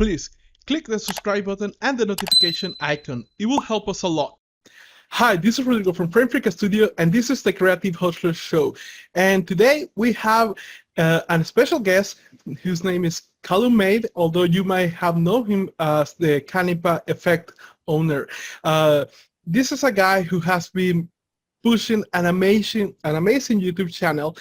please click the subscribe button and the notification icon. It will help us a lot. Hi, this is Rodrigo from Frame Freak Studio, and this is the Creative Hustler Show. And today we have a special guest whose name is Callum May, although you might have known him as the Canipa Effect owner. This is a guy who has been pushing an amazing YouTube channel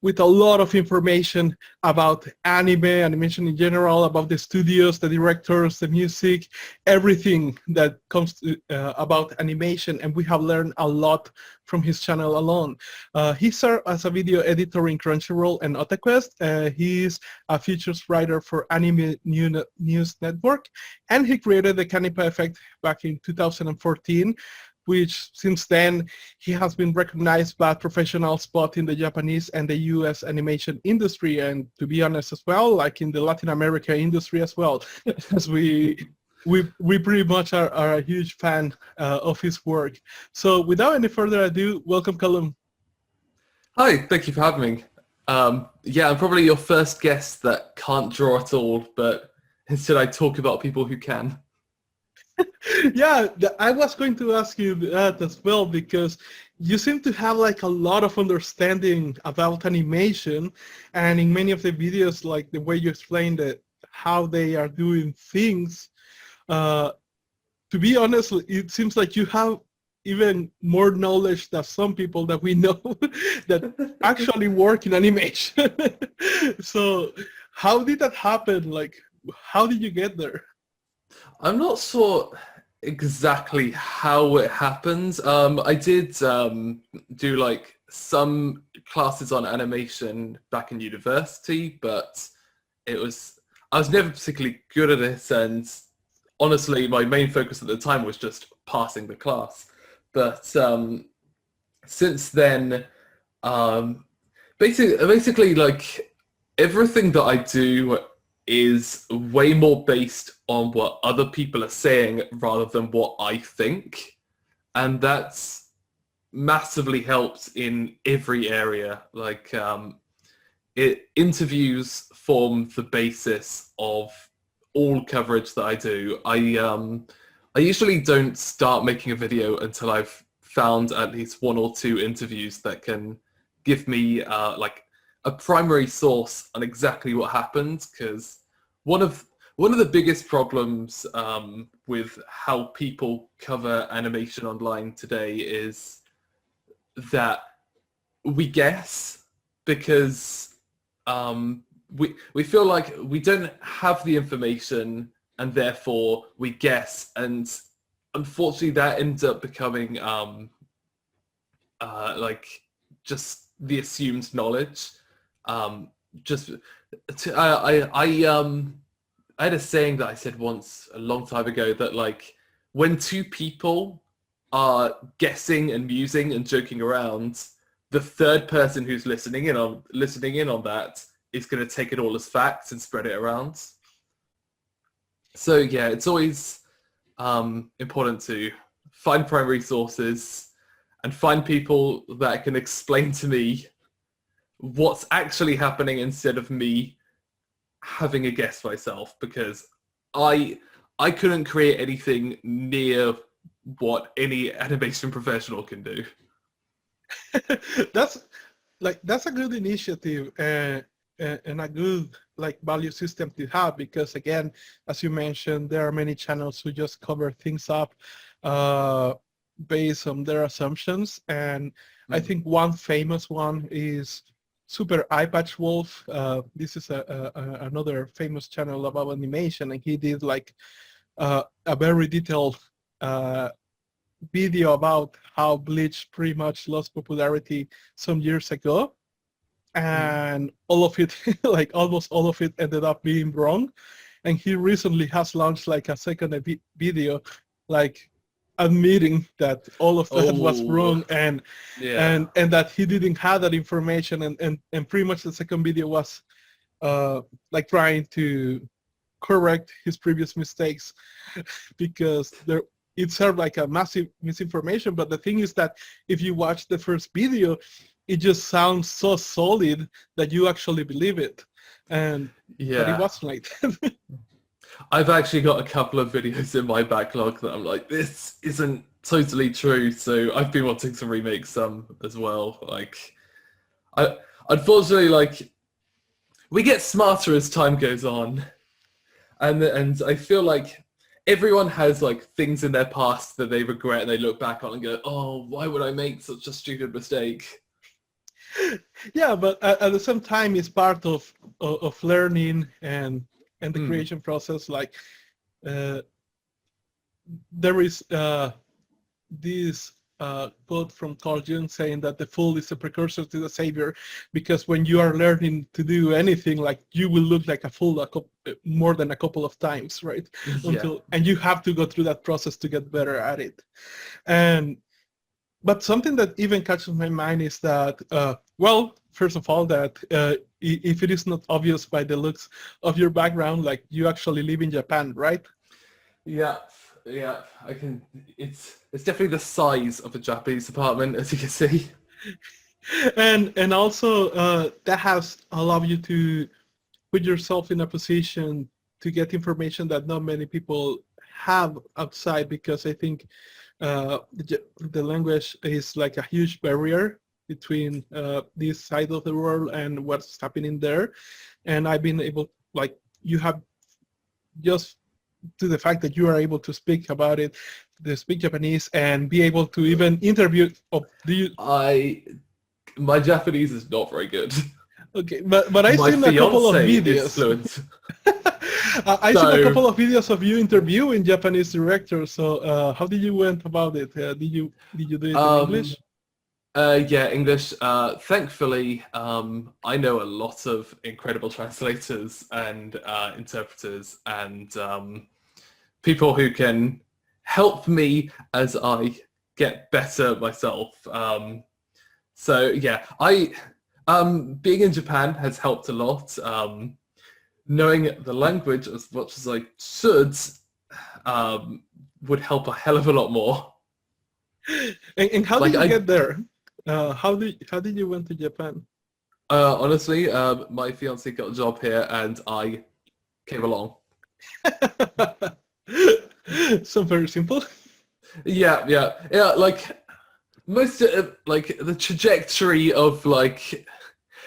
with a lot of information about animation in general, about the studios, the directors, the music, everything that comes to, about animation, and we have learned a lot from his channel alone. He served as a video editor in Crunchyroll and Otaquest. He's a features writer for Anime News Network, and he created the Canipa Effect back in 2014, which since then he has been recognized by professionals both in the Japanese and the US animation industry, and to be honest as well, like in the Latin America industry as well, as we pretty much are a huge fan of his work. So without any further ado, welcome Callum. Hi, thank you for having me. Yeah, I'm probably your first guest that can't draw at all, but instead I talk about people who can. Yeah, I was going to ask you that as well, because you seem to have like a lot of understanding about animation, and in many of the videos, like the way you explained it, how they are doing things, to be honest, it seems like you have even more knowledge than some people that we know that actually work in animation. So how did that happen? Like, how did you get there? I'm not sure exactly how it happens. I did do like some classes on animation back in university, but I was never particularly good at it, and honestly my main focus at the time was just passing the class. But since then, basically like everything that I do is way more based on what other people are saying rather than what I think. And that's massively helped in every area. Like interviews form the basis of all coverage that I do. I usually don't start making a video until I've found at least one or two interviews that can give me like a primary source on exactly what happened, because one of the biggest problems with how people cover animation online today is that we guess, because we feel like we don't have the information and therefore we guess, and unfortunately that ends up becoming like just the assumed knowledge. I had a saying that I said once a long time ago that like when two people are guessing and musing and joking around, the third person who's listening in on that is going to take it all as facts and spread it around. So yeah, it's always important to find primary sources and find people that can explain to me what's actually happening instead of me having a guess myself, because I couldn't create anything near what any animation professional can do. That's a good initiative and a good like value system to have, because again, as you mentioned, there are many channels who just cover things up based on their assumptions, and I think one famous one is Super Eye Patch Wolf. This is another famous channel about animation, and he did like a very detailed video about how Bleach pretty much lost popularity some years ago, and all of it, like almost all of it, ended up being wrong. And he recently has launched like a second video, like admitting that all of that was wrong, and that he didn't have that information, and pretty much the second video was like trying to correct his previous mistakes, because it served like a massive misinformation. But the thing is that if you watch the first video, it just sounds so solid that you actually believe it, and but it wasn't like that. I've actually got a couple of videos in my backlog that I'm like, this isn't totally true. So I've been wanting to remake some as well. Like, I unfortunately, like, we get smarter as time goes on, and I feel like everyone has like things in their past that they regret and they look back on and go, oh, why would I make such a stupid mistake? Yeah, but at the same time, it's part of learning and the Mm, creation process. Like uh, there is this quote from Carl Jung saying that the fool is a precursor to the savior, because when you are learning to do anything, like you will look like a fool more than a couple of times, right? yeah. And you have to go through that process to get better at it. And but something that even catches my mind is that, well, first of all, that if it is not obvious by the looks of your background, like you actually live in Japan, right? Yeah, yeah, I can. It's definitely the size of a Japanese apartment, as you can see. And also that has allowed you to put yourself in a position to get information that not many people have outside, because I think the language is like a huge barrier between this side of the world and what's happening there. And I've been able, like, you have just to the fact that you are able to speak about it, to speak Japanese and be able to even interview. Oh, do you? I My Japanese is not very good. Okay, but I've My seen a couple of fiance is videos. fluent, I've seen a so couple of videos of you interviewing Japanese directors. So how did you went about it? Did you do it in um, English? yeah, English. Thankfully, I know a lot of incredible translators and interpreters and people who can help me as I get better myself. So yeah, I being in Japan has helped a lot. Knowing the language as much as I should um, would help a hell of a lot more. And how did Like you get there? How did you went to Japan? honestly, my fiance got a job here and I came along. So very simple. Yeah, yeah, yeah. Like most like the trajectory of like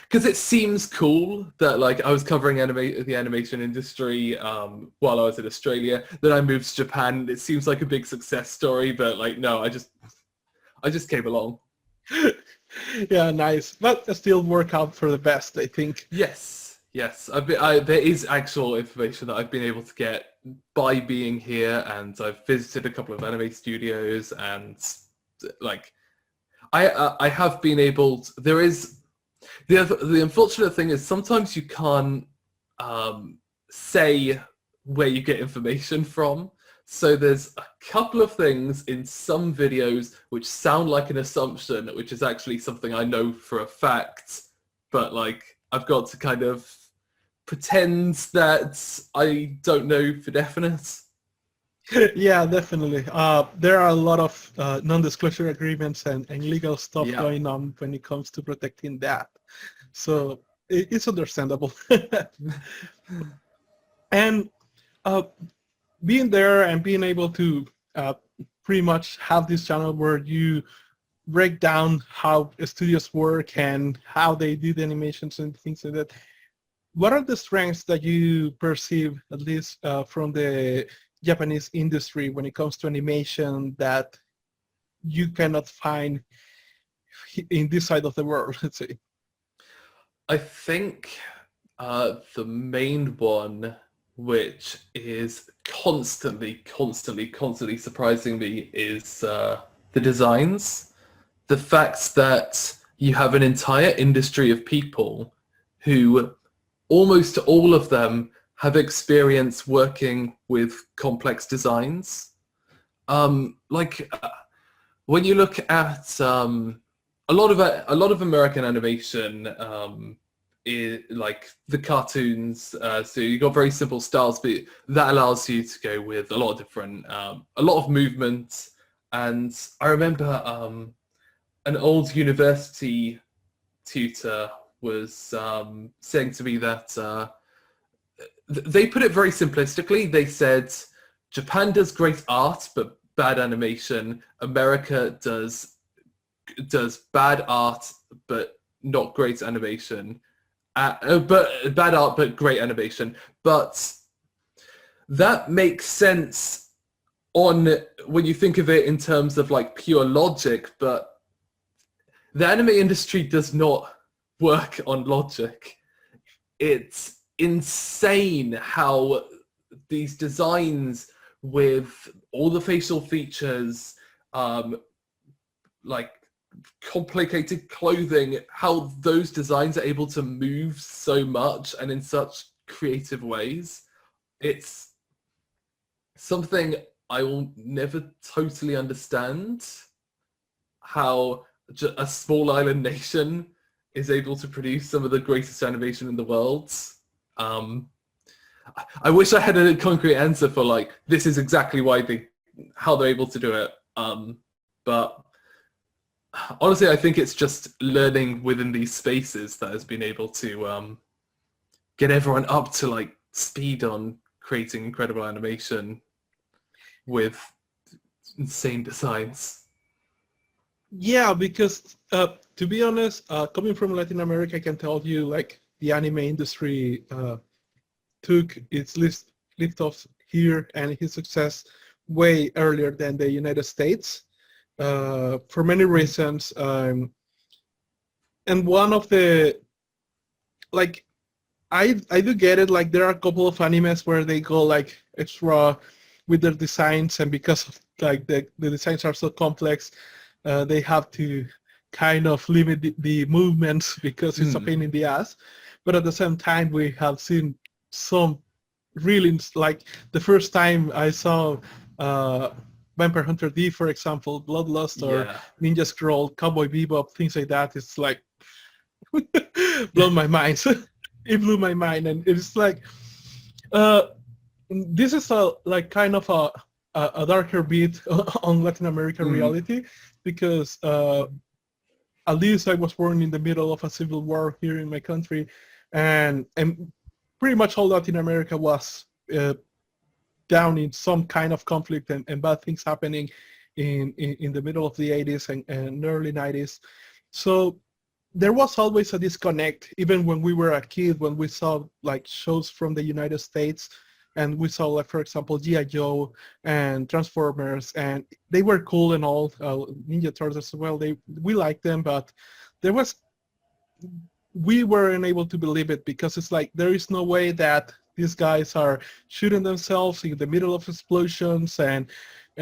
because it seems cool that like I was covering the animation industry while I was in Australia. Then I moved to Japan. It seems like a big success story, but like no, I just came along. Yeah, nice. But still work out for the best, I think. Yes, yes. There is actual information that I've been able to get by being here, and I've visited a couple of anime studios, and like I have been able. There is the unfortunate thing is sometimes you can't say where you get information from. So there's a couple of things in some videos which sound like an assumption, which is actually something I know for a fact, but like I've got to kind of pretend that I don't know for definite. Yeah, definitely. There are a lot of non-disclosure agreements and legal stuff Yeah. going on when it comes to protecting that. So it's understandable. And uh, being there and being able to uh, pretty much have this channel where you break down how studios work and how they do the animations and things like that. What are the strengths that you perceive, at least from the Japanese industry, when it comes to animation that you cannot find in this side of the world, let's say? I think the main one, which is constantly surprising me, is the designs. The fact that you have an entire industry of people who almost all of them have experience working with complex designs. Like when you look at a lot of American animation, like the cartoons, so you got very simple styles, but that allows you to go with a lot of different, a lot of movement. And I remember an old university tutor was saying to me that they put it very simplistically. They said Japan does great art but bad animation. America does bad art but not great animation. But bad art but great animation. But that makes sense on when you think of it in terms of like pure logic, but the anime industry does not work on logic. It's insane how these designs with all the facial features, like complicated clothing, how those designs are able to move so much and in such creative ways. It's something I will never totally understand, how a small island nation is able to produce some of the greatest animation in the world. I wish I had a concrete answer for like, this is exactly how they're able to do it. But honestly, I think it's just learning within these spaces that has been able to get everyone up to like speed on creating incredible animation with insane designs. Yeah, because to be honest, coming from Latin America, I can tell you like the anime industry took its lift off here and its success way earlier than the United States for many reasons. And one of the like I do get it. Like there are a couple of animes where they go like extra with their designs, and because of like the designs are so complex, they have to kind of limit the movements because it's a pain in the ass. But at the same time, we have seen some really, like the first time I saw Vampire Hunter D, for example, Bloodlust or Ninja Scroll, Cowboy Bebop, things like that. It's like blow my mind. It blew my mind, and it's like this is a like kind of a darker beat on Latin American reality, because at least I was born in the middle of a civil war here in my country, and pretty much all Latin America was down in some kind of conflict and bad things happening in the middle of the 80s and early 90s. So there was always a disconnect, even when we were a kid, when we saw like shows from the United States, and we saw, like, for example, G.I. Joe and Transformers, and they were cool and all, Ninja Turtles as well. We liked them, but we weren't able to believe it, because it's like there is no way that these guys are shooting themselves in the middle of explosions and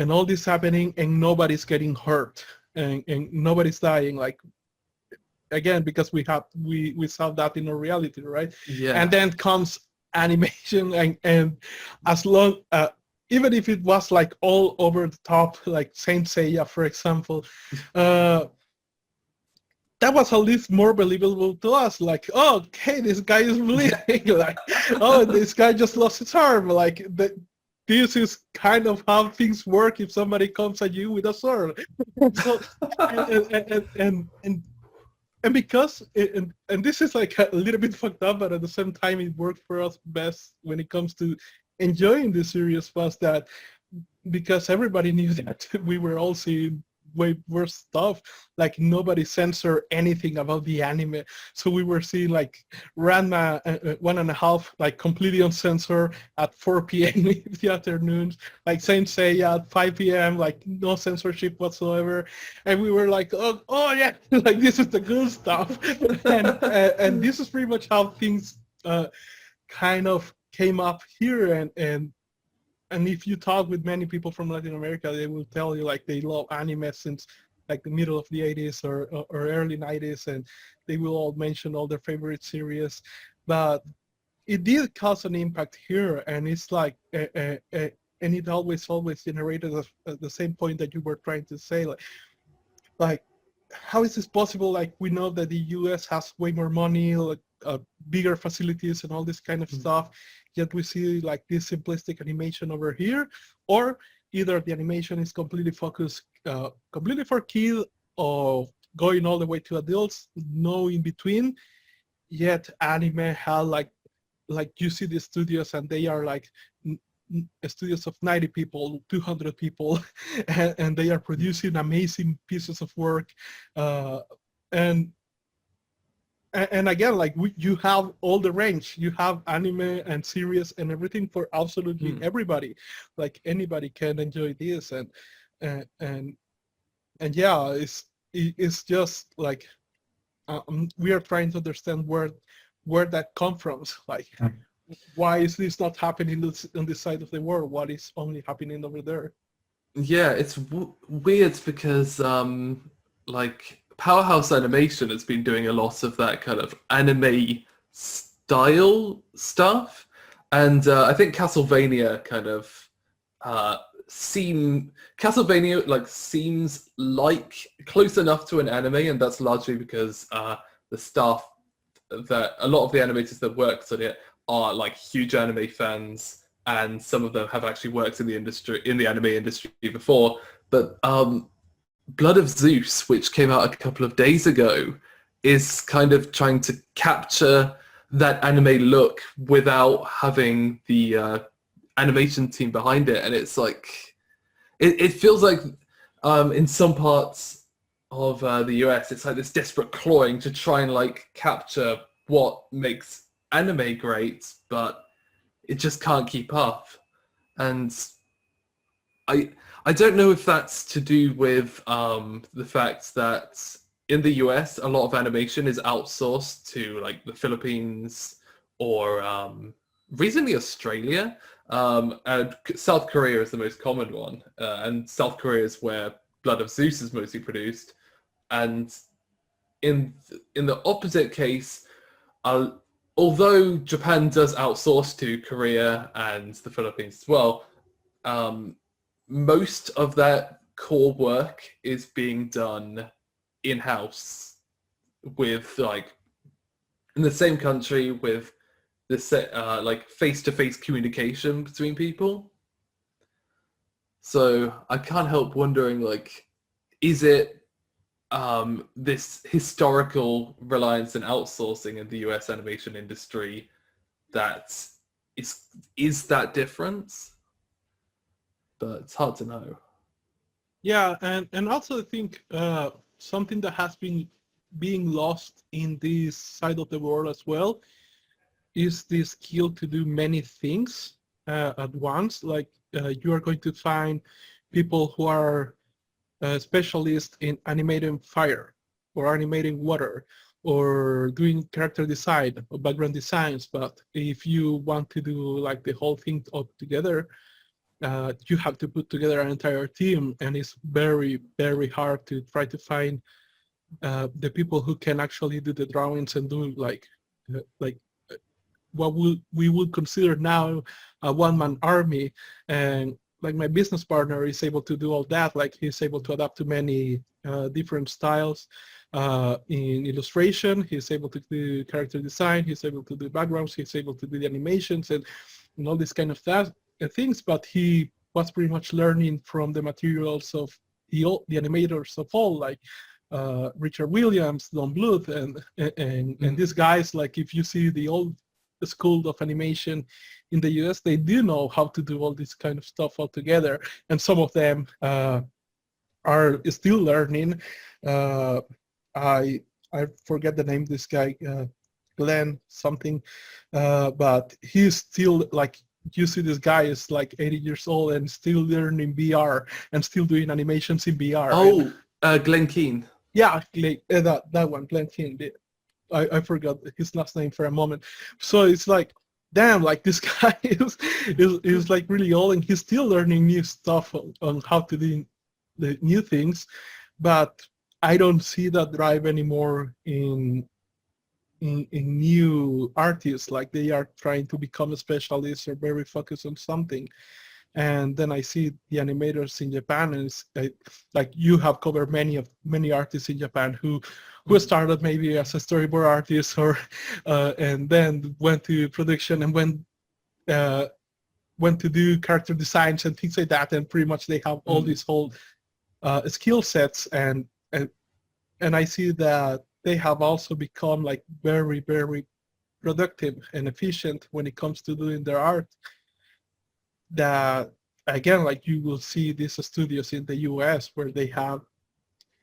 all this happening, and nobody's getting hurt and nobody's dying. Like, again, because we saw that in our reality, right? Yeah. And then comes animation, and as long even if it was like all over the top, like Saint Seiya, for example, that was at least more believable to us. Like, oh, okay, this guy is bleeding. Like, oh, this guy just lost his arm. Like, this is kind of how things work if somebody comes at you with a sword. So, and because and this is like a little bit fucked up, but at the same time it worked for us best when it comes to enjoying the series, was that because everybody knew that we were all seeing way worse stuff. Like, nobody censored anything about the anime, so we were seeing like Ranma 1.5 like completely uncensored at 4 p.m. in the afternoons, like Saint Seiya at 5 p.m. like no censorship whatsoever, and we were like, oh yeah, like this is the good stuff. And this is pretty much how things kind of came up here, and if you talk with many people from Latin America, they will tell you like they love anime since like the middle of the 80s or early 90s, and they will all mention all their favorite series. But it did cause an impact here, and it's like, and it always generated the same point that you were trying to say, like how is this possible? Like, we know that the US has way more money, like bigger facilities and all this kind of stuff, yet we see like this simplistic animation over here, or either the animation is completely focused completely for kids or going all the way to adults, no in between, yet anime had like like you see the studios and they are like studios of 90 people, 200 people, and they are producing amazing pieces of work, uh, and and again, like you have all the range. You have anime and series and everything for absolutely Mm. everybody. Like anybody can enjoy this, and and and yeah, it's just like we are trying to understand where that comes from. Like, why is this not happening on this side of the world? What is only happening over there? Yeah, it's weird because like Powerhouse Animation has been doing a lot of that kind of anime style stuff, and I think Castlevania kind of Castlevania like seems like close enough to an anime, and that's largely because the staff that a lot of the animators that worked on it are like huge anime fans, and some of them have actually worked in the industry, in the anime industry before. But Blood of Zeus, which came out a couple of days ago, is kind of trying to capture that anime look without having the animation team behind it, and it's like it feels like in some parts of the US, it's like this desperate clawing to try and like capture what makes anime great, but it just can't keep up. And I I don't know if that's to do with the fact that in the US a lot of animation is outsourced to like the Philippines or recently Australia. And South Korea is the most common one, and South Korea is where Blood of Zeus is mostly produced. And in the opposite case, uh, although Japan does outsource to Korea and the Philippines as well, um, most of that core work is being done in-house with like in the same country with the like face-to-face communication between people. So I can't help wondering, like, is it this historical reliance and outsourcing in the US animation industry that is that difference? But it's hard to know. Yeah, and also I think something that has been being lost in this side of the world as well is the skill to do many things at once. Like you are going to find people who are specialists in animating fire or animating water or doing character design or background designs. But if you want to do like the whole thing all together, you have to put together an entire team, and it's very, very hard to try to find the people who can actually do the drawings and do like what we would consider now a one-man army. And like my business partner is able to do all that. Like he's able to adapt to many different styles in illustration. He's able to do character design. He's able to do backgrounds. He's able to do the animations and all this kind of things. But he was pretty much learning from the materials of the animators of all, like Richard Williams, Don Bluth, and these guys. Like if you see the old school of animation in the US, they do know how to do all this kind of stuff all together, and some of them are still learning. Uh, I forget the name of this guy, Glenn something, but he's still like, you see this guy is like 80 years old and still learning VR and still doing animations in VR. Oh, Glenn Keane. Yeah, that one, Glenn Keane. I forgot his last name for a moment. So it's like, damn, like this guy is like really old and he's still learning new stuff on how to do the new things. But I don't see that drive anymore in new artists. Like they are trying to become a specialist or very focused on something. And then I see the animators in Japan, and it's like you have covered many artists in Japan who started maybe as a storyboard artist or and then went to production and went to do character designs and things like that, and pretty much they have all these whole skill sets, and I see that they have also become like very, very productive and efficient when it comes to doing their art. That again, like you will see these studios in the US where they have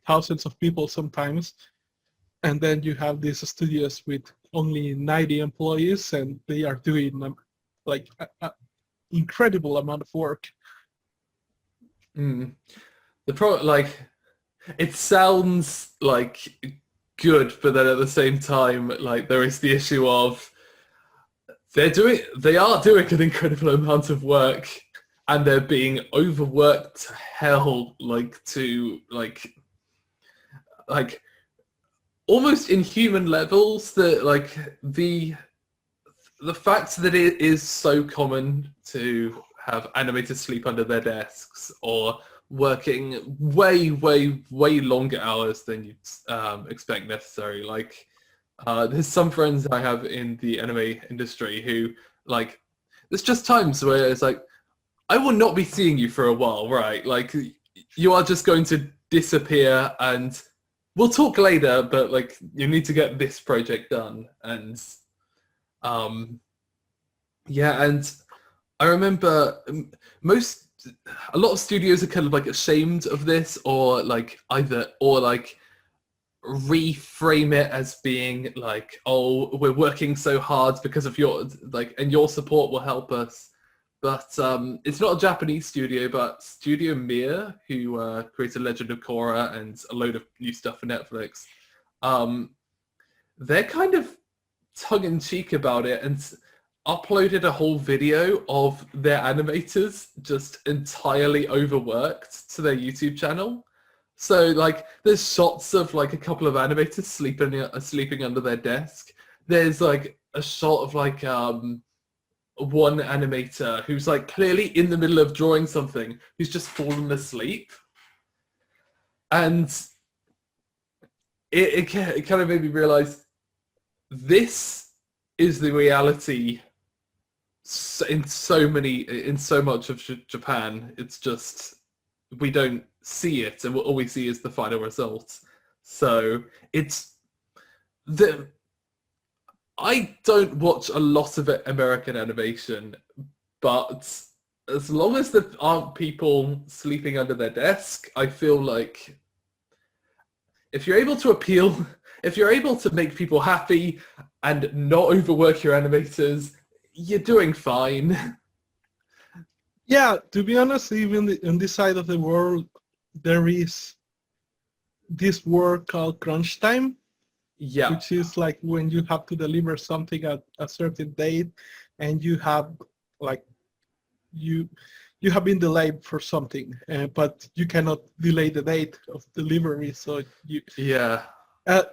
thousands of people sometimes, and then you have these studios with only 90 employees, and they are doing like an incredible amount of work. Mm. The like it sounds like good, but then at the same time, like there is the issue of they are doing an incredible amount of work, and they're being overworked to hell, like to like almost inhuman levels. That like the fact that it is so common to have animators sleep under their desks or working way, way, way longer hours than you'd expect necessary. Like, there's some friends I have in the anime industry who, like, there's just times where it's like, I will not be seeing you for a while, right? Like, you are just going to disappear and we'll talk later, but, like, you need to get this project done. And, yeah, and I remember a lot of studios are kind of like ashamed of this, or like reframe it as being like, oh, we're working so hard because of your and your support will help us. But it's not a Japanese studio, but Studio Mir, who created Legend of Korra and a load of new stuff for Netflix. They're kind of tongue-in-cheek about it and uploaded a whole video of their animators just entirely overworked to their YouTube channel. So like there's shots of like a couple of animators sleeping under their desk. There's like a shot of like one animator who's like clearly in the middle of drawing something who's just fallen asleep. And it kind of made me realize this is the reality in so much of Japan. It's just we don't see it, and all we see is the final result. So I don't watch a lot of American animation, but as long as there aren't people sleeping under their desk, I feel like if you're able to make people happy and not overwork your animators, you're doing fine. Yeah, to be honest, even on this side of the world, there is this word called crunch time, Yeah. which is like when you have to deliver something at a certain date, and you have like you have been delayed for something, but you cannot delay the date of delivery. So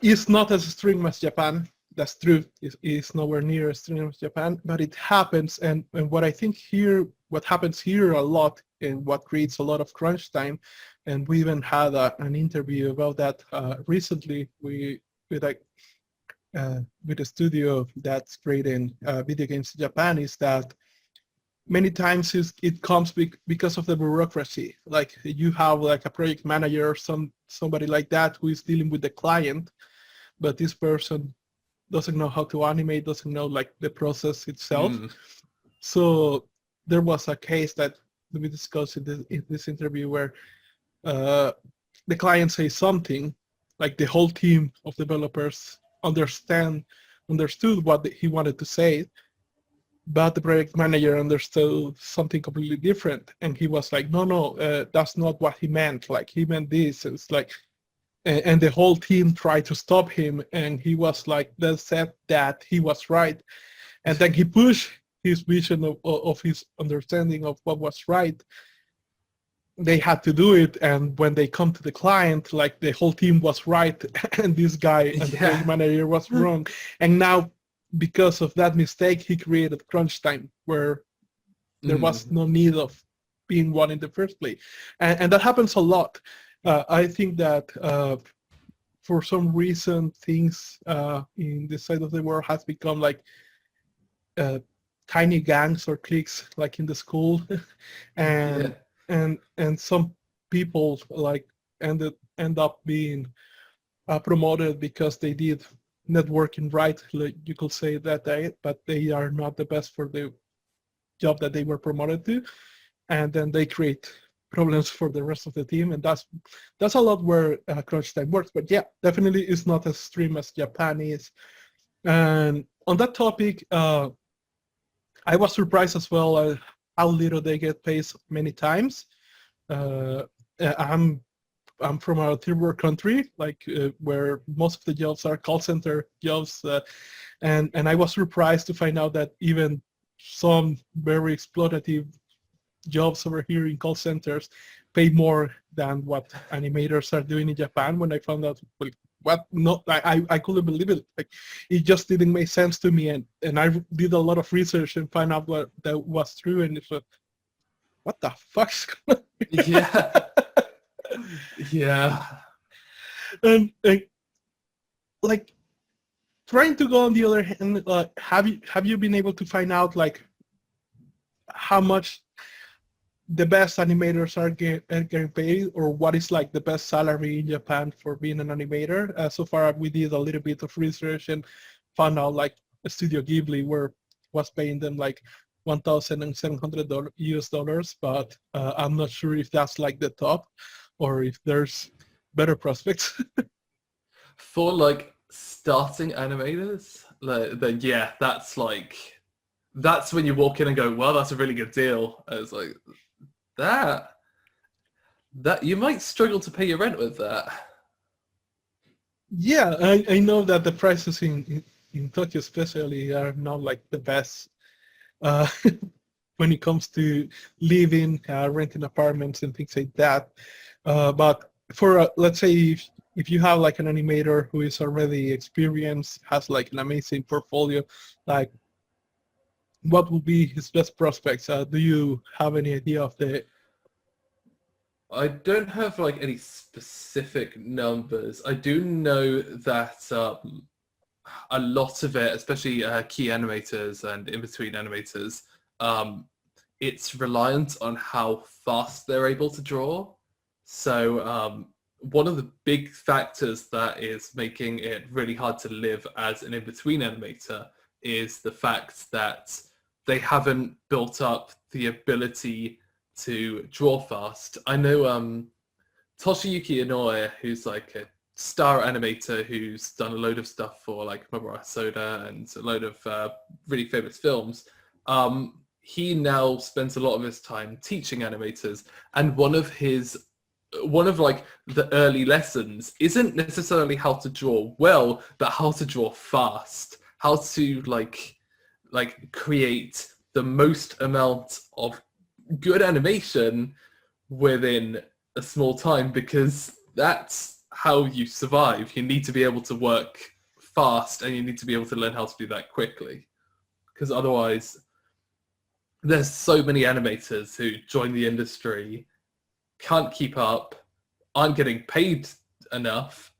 it's not as extreme as Japan. That's true. It's nowhere near as extreme as Japan, but it happens. And what I think here, what happens here a lot, and what creates a lot of crunch time, and we even had an interview about that recently. With a studio that's creating video games in Japan, is that many times it comes because of the bureaucracy. Like you have like a project manager or somebody like that who is dealing with the client, but this person doesn't know how to animate, doesn't know like the process itself. So there was a case that we discussed in this interview where the client says something, like the whole team of developers understood what he wanted to say, but the project manager understood something completely different, and he was like, no, that's not what he meant. Like he meant this. It's like, and the whole team tried to stop him, and he was like, they said that he was right, and then he pushed his vision of his understanding of what was right. They had to do it, and when they come to the client, like the whole team was right, and this guy and the project manager was wrong. And now, because of that mistake, he created crunch time, where there was no need of being one in the first place. And that happens a lot. I think that for some reason, things in this side of the world has become like tiny gangs or cliques, like in the school, and some people like end up being promoted because they did networking right, like you could say that but they are not the best for the job that they were promoted to, and then they create problems for the rest of the team, and that's a lot where crunch time works. But yeah, definitely it's not as extreme as Japan is. And on that topic, I was surprised as well how little they get paid many times. Uh, I'm I'm from a third world country, like where most of the jobs are call center jobs, and I was surprised to find out that even some very exploitative jobs over here in call centers pay more than what animators are doing in Japan. When I found out, well, what? No, I couldn't believe it. Like, it just didn't make sense to me, and I did a lot of research and find out what that was true, and it's like, what the fuck's going on? Yeah. Yeah. And like trying to go on the other hand, have you been able to find out like how much the best animators are getting paid, or what is like the best salary in Japan for being an animator? So far, we did a little bit of research and found out like Studio Ghibli was paying them like $1,700 US dollars, but I'm not sure if that's like the top or if there's better prospects. For like starting animators, then yeah, that's when you walk in and go, well, that's a really good deal. And it's like that you might struggle to pay your rent with that. Yeah, I know that the prices in Tokyo especially are not like the best uh, when it comes to living, renting apartments and things like that. But for let's say if you have like an animator who is already experienced, has like an amazing portfolio, like what would be his best prospects? Do you have any idea of the? I don't have like any specific numbers. I do know that a lot of it, especially key animators and in-between animators, it's reliant on how fast they're able to draw. So one of the big factors that is making it really hard to live as an in-between animator is the fact that they haven't built up the ability to draw fast. I know Toshiyuki Inoue, who's like a star animator who's done a load of stuff for like Mamoru Soda and a load of really famous films. He now spends a lot of his time teaching animators, and one of like the early lessons isn't necessarily how to draw well, but how to draw fast, how to like create the most amount of good animation within a small time, because that's how you survive. You need to be able to work fast, and you need to be able to learn how to do that quickly, because otherwise there's so many animators who join the industry, can't keep up, aren't getting paid enough,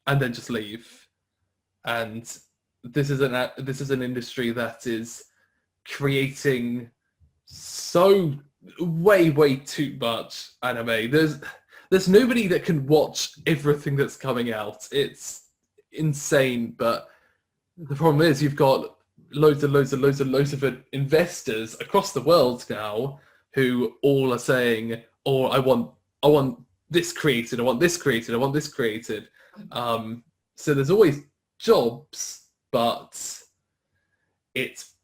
and then just leave. And this is an industry that is creating so way too much anime. There's nobody that can watch everything that's coming out. It's insane. But the problem is you've got loads of investors across the world now who all are saying, "Oh, I want this created. I want this created. I want this created." So there's always jobs, but it's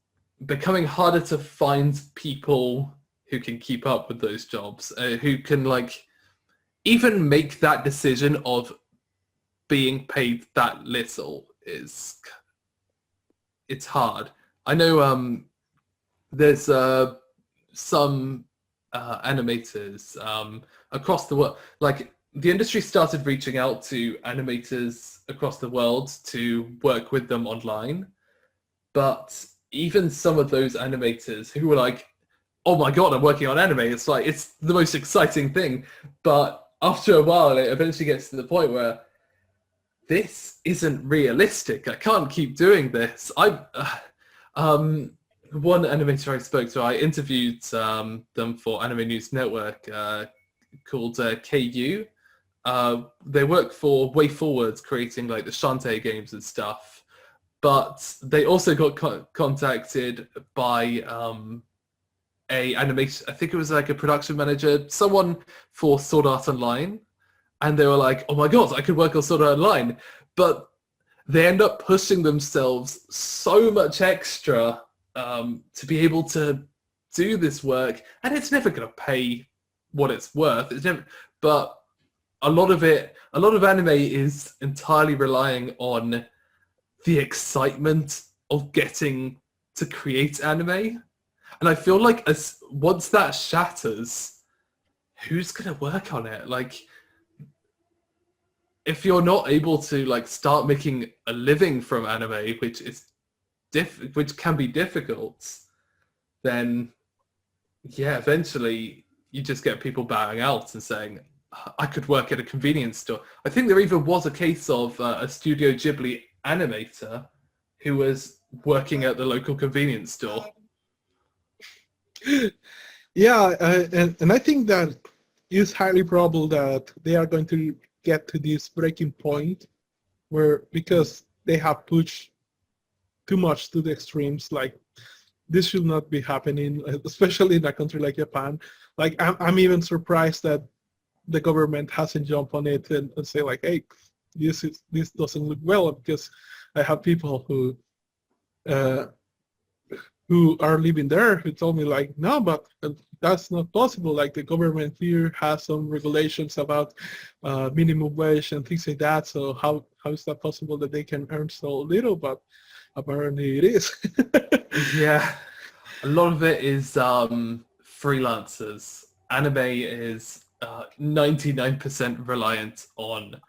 becoming harder to find people who can keep up with those jobs, who can like even make that decision of being paid that little. It's hard. I know there's some animators across the world. Like the industry started reaching out to animators across the world to work with them online, but even some of those animators who were like, "Oh my god, I'm working on anime," it's like it's the most exciting thing. But after a while, it eventually gets to the point where this isn't realistic. I can't keep doing this. One animator I spoke to, I interviewed them for Anime News Network, called KU. They work for Way Forwards, creating like the Shantae games and stuff. but they also got contacted by a animation, I think it was like a production manager, someone for Sword Art Online, and they were like, oh my god, I could work on Sword Art Online, but they end up pushing themselves so much extra to be able to do this work, and it's never going to pay what it's worth. It's never, but a lot of anime is entirely relying on the excitement of getting to create anime. And I feel like once that shatters, who's going to work on it? Like, if you're not able to like start making a living from anime, which can be difficult, then yeah, eventually you just get people bowing out and saying, I could work at a convenience store. I think there even was a case of a Studio Ghibli animator who was working at the local convenience store. Yeah, and I think that it's highly probable that they are going to get to this breaking point where, because they have pushed too much to the extremes, like this should not be happening, especially in a country like Japan. Like I'm even surprised that the government hasn't jumped on it and say like, hey, this doesn't look well, because I have people who are living there who told me like, no, but that's not possible. Like the government here has some regulations about minimum wage and things like that. So how is that possible that they can earn so little? But apparently it is. Yeah, a lot of it is freelancers. Anime is 99% reliant on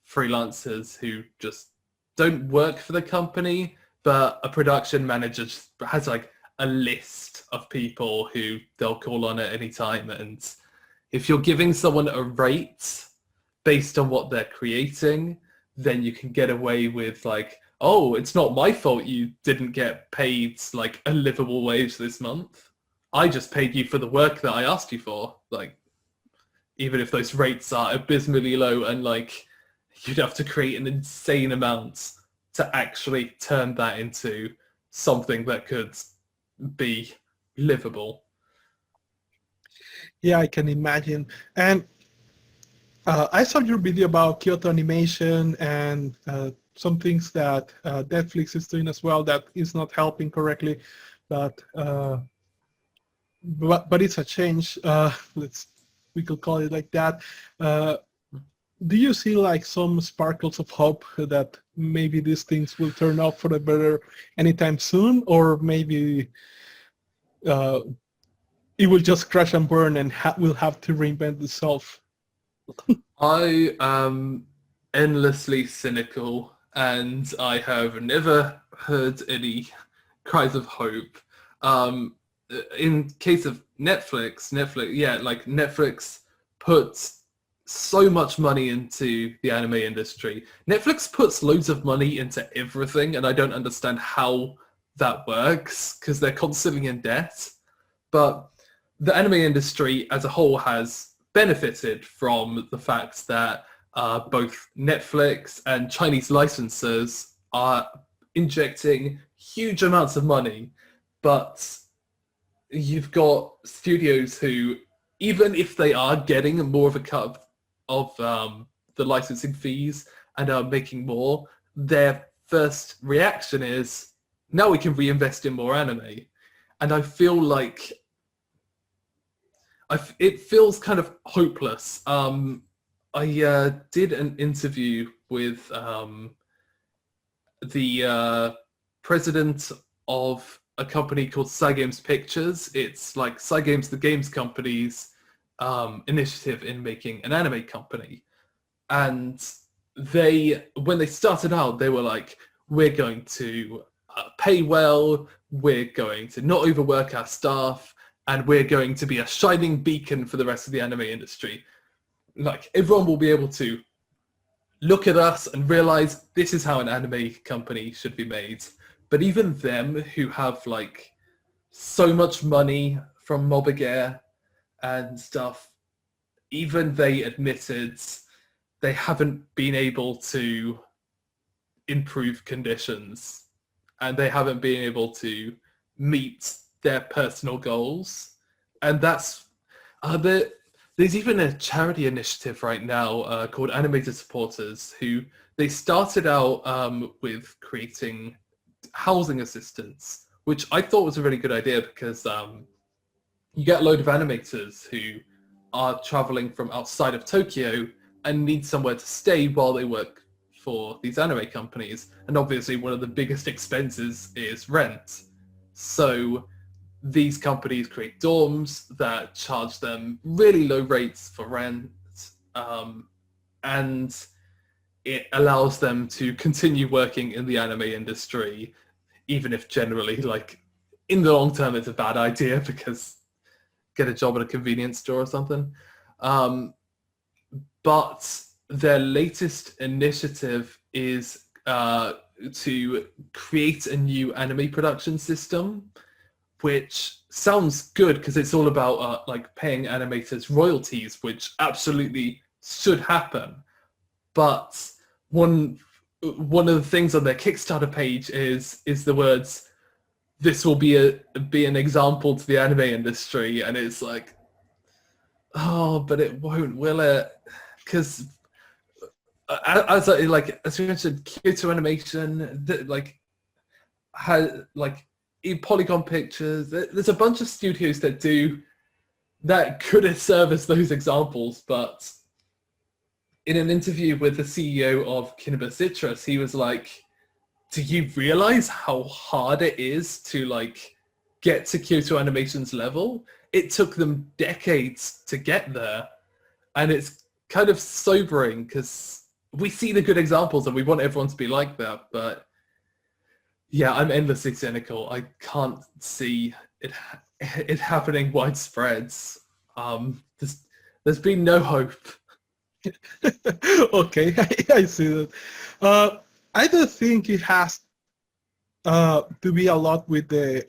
freelancers who just don't work for the company, but a production manager just has like a list of people who they'll call on at any time. And if you're giving someone a rate based on what they're creating, then you can get away with like, oh, it's not my fault you didn't get paid like a livable wage this month. I just paid you for the work that I asked you for. Like, even if those rates are abysmally low and like you'd have to create an insane amount to actually turn that into something that could be livable. Yeah, I can imagine. And I saw your video about Kyoto Animation and some things that Netflix is doing as well that is not helping correctly, but but it's a change. We could call it like that. Uh, do you see like some sparkles of hope that maybe these things will turn out for the better anytime soon, or maybe uh, it will just crash and burn and will have to reinvent itself? I am endlessly cynical, and I have never heard any cries of hope. In case of Netflix puts so much money into the anime industry. Netflix puts loads of money into everything, and I don't understand how that works because they're constantly in debt. But the anime industry as a whole has benefited from the fact that both Netflix and Chinese licensors are injecting huge amounts of money, but you've got studios who, even if they are getting more of a cut of the licensing fees and are making more, their first reaction is, now we can reinvest in more anime. And I feel like it feels kind of hopeless. I did an interview with the president of a company called Cygames Pictures. It's like Cygames, the games company's initiative in making an anime company. And when they started out, they were like, we're going to pay well, we're going to not overwork our staff, and we're going to be a shining beacon for the rest of the anime industry. Like, everyone will be able to look at us and realize this is how an anime company should be made. But even them, who have like so much money from Mobagare and stuff, even they admitted they haven't been able to improve conditions. and they haven't been able to meet their personal goals. And that's there's even a charity initiative right now called Animator Supporters, who they started out with creating housing assistance, which I thought was a really good idea because you get a load of animators who are traveling from outside of Tokyo and need somewhere to stay while they work for these anime companies. And obviously one of the biggest expenses is rent. So these companies create dorms that charge them really low rates for rent, and it allows them to continue working in the anime industry, even if generally, like, in the long term, it's a bad idea because get a job at a convenience store or something. But their latest initiative is to create a new anime production system, which sounds good because it's all about like paying animators royalties, which absolutely should happen. But one of the things on their Kickstarter page is the words, "This will be an example to the anime industry," and it's like, oh, but it won't, will it? Because as you mentioned, Kyoto Animation, like had like in Polygon Pictures, there's a bunch of studios that could serve as those examples. But in an interview with the CEO of Canipa Citrus, he was like, do you realize how hard it is to like get to Kyoto Animation's level? It took them decades to get there, and it's kind of sobering because we see the good examples and we want everyone to be like that, but yeah, I'm endlessly cynical. I can't see it happening widespread. There's been no hope. Okay, I see that. I do think it has to be a lot with the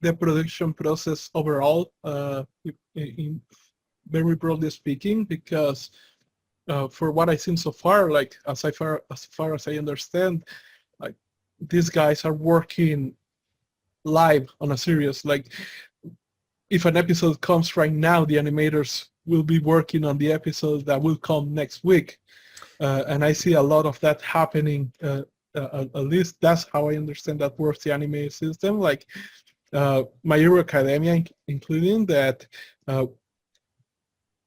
production process overall, in very broadly speaking, because for what I've seen so far, like as far as I understand, like these guys are working live on a series. Like if an episode comes right now, the animators will be working on the episode that will come next week. And I see a lot of that happening. At least that's how I understand that works, the anime system. Like My Hero Academia, including that.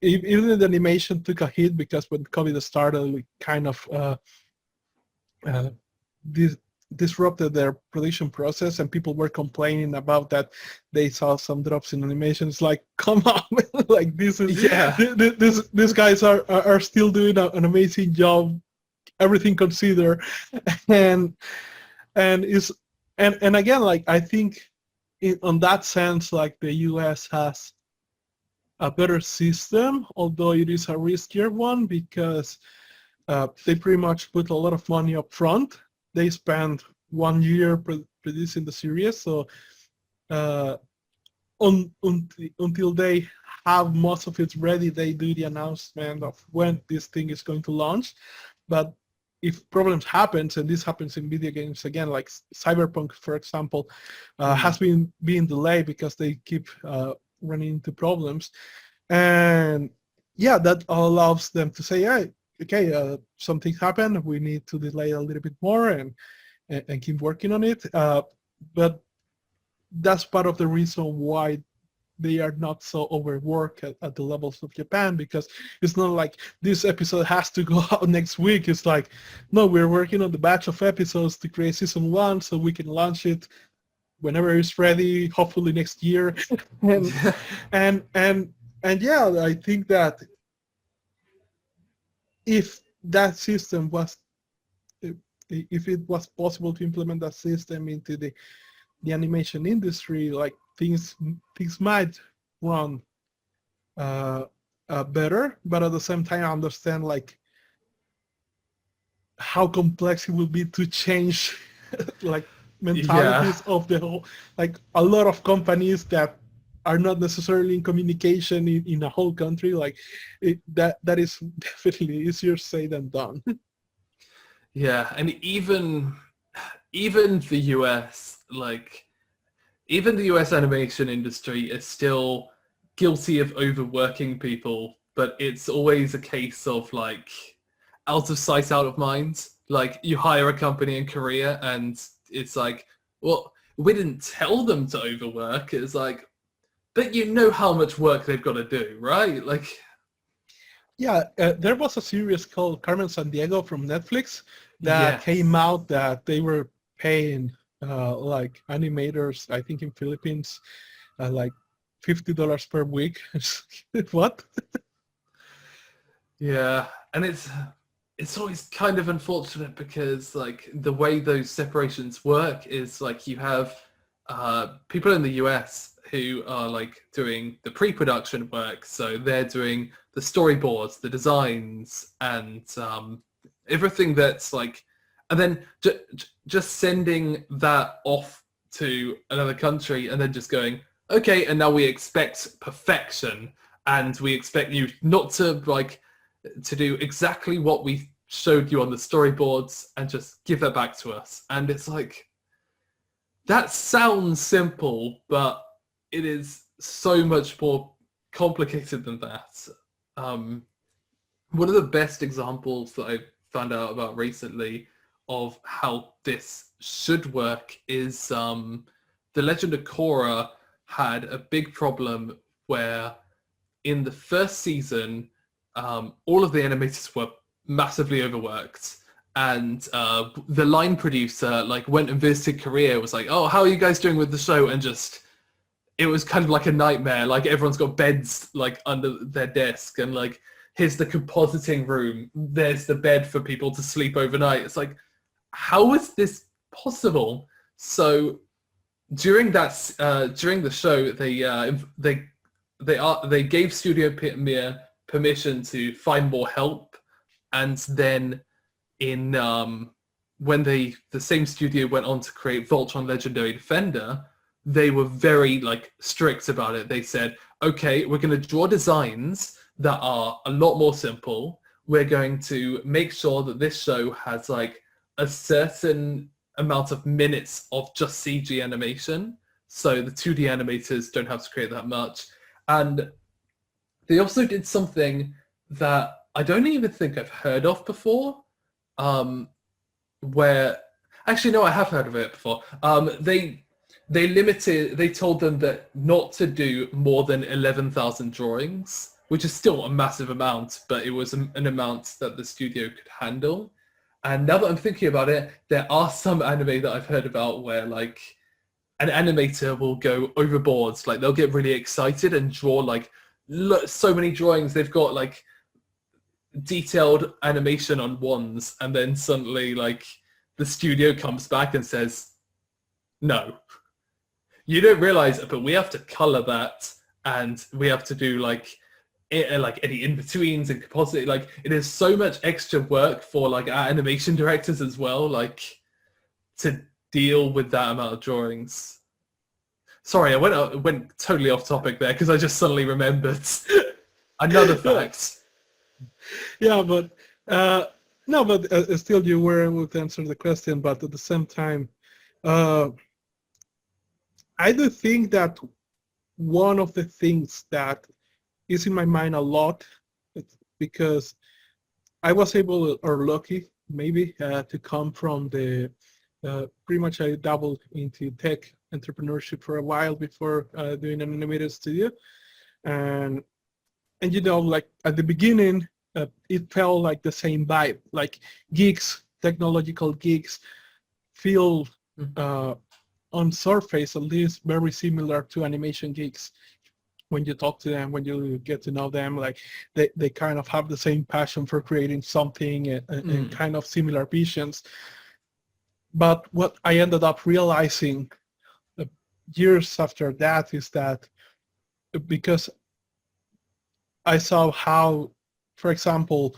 Even the animation took a hit because when COVID started, we kind of disrupted their production process, and people were complaining about that. They saw some drops in animation. It's like, come on, like this is these guys are still doing an amazing job, everything considered, and is and again, like I think on that sense, like the U.S. has a better system, although it is a riskier one because they pretty much put a lot of money up front. They spent 1 year producing the series, so until they have most of it ready, they do the announcement of when this thing is going to launch. But if problems happens, and this happens in video games again, like Cyberpunk, for example, has been being delayed because they keep running into problems, and yeah, that allows them to say, hey, okay, something happened, we need to delay a little bit more and keep working on it. But that's part of the reason why they are not so overworked at the levels of Japan, because it's not like this episode has to go out next week. It's like, no, we're working on the batch of episodes to create season 1 so we can launch it whenever it's ready, hopefully next year. And yeah, I think that if that system was, if it was possible to implement that system into the animation industry, like things might run better. But at the same time, I understand like how complex it will be to change like mentalities of the whole, like a lot of companies that are not necessarily in communication in a whole country, like that is definitely easier said than done. Yeah, and even even the US, like even the US animation industry is still guilty of overworking people, but it's always a case of like out of sight, out of mind. Like you hire a company in Korea and it's like, well, we didn't tell them to overwork. It's like, but you know how much work they've got to do, right? Like, Yeah, there was a series called Carmen Sandiego from Netflix that came yes. out that they were paying like animators, I think in Philippines, like $50 per week. What? Yeah, and it's always kind of unfortunate because like the way those separations work is like you have people in the US who are like doing the pre-production work, so they're doing the storyboards, the designs, and everything that's like, and then just sending that off to another country and then just going, okay, and now we expect perfection, and we expect you not to like to do exactly what we showed you on the storyboards and just give that back to us. And it's like, that sounds simple, but it is so much more complicated than that. One of the best examples that I found out about recently of how this should work is The Legend of Korra had a big problem where in the first season, all of the animators were massively overworked, and the line producer like went and visited Korea, was like, oh, how are you guys doing with the show? And just, it was kind of like a nightmare. Like everyone's got beds like under their desk, and like here's the compositing room, there's the bed for people to sleep overnight. It's like, how is this possible? So during the show, they gave Studio Mir permission to find more help, and then in when the same studio went on to create Voltron Legendary Defender, they were very like strict about it. They said, okay, we're going to draw designs that are a lot more simple. We're going to make sure that this show has like a certain amount of minutes of just CG animation, so the 2D animators don't have to create that much. And they also did something that I don't even think I've heard of before, where, actually no, I have heard of it before. They told them that not to do more than 11,000 drawings, which is still a massive amount, but it was an amount that the studio could handle. And now that I'm thinking about it, there are some anime that I've heard about where like an animator will go overboard. Like they'll get really excited and draw like so many drawings. They've got like detailed animation on wands, and then suddenly like the studio comes back and says, no, you don't realize it, but we have to color that, and we have to do like any in-betweens and composite. Like it is so much extra work for like our animation directors as well, like to deal with that amount of drawings. Sorry, I went totally off topic there because I just suddenly remembered another fact. Yeah, but no, but still you were able to answer the question. But at the same time, I do think that one of the things that is in my mind a lot, because I was able, or lucky maybe, to come from the pretty much I dabbled into tech entrepreneurship for a while before doing an animated studio, and you know, like at the beginning, it felt like the same vibe. Like geeks, technological geeks, feel on surface at least very similar to animation geeks. When you talk to them, when you get to know them, like they kind of have the same passion for creating something and kind of similar visions. But what I ended up realizing years after that is that because I saw how, for example,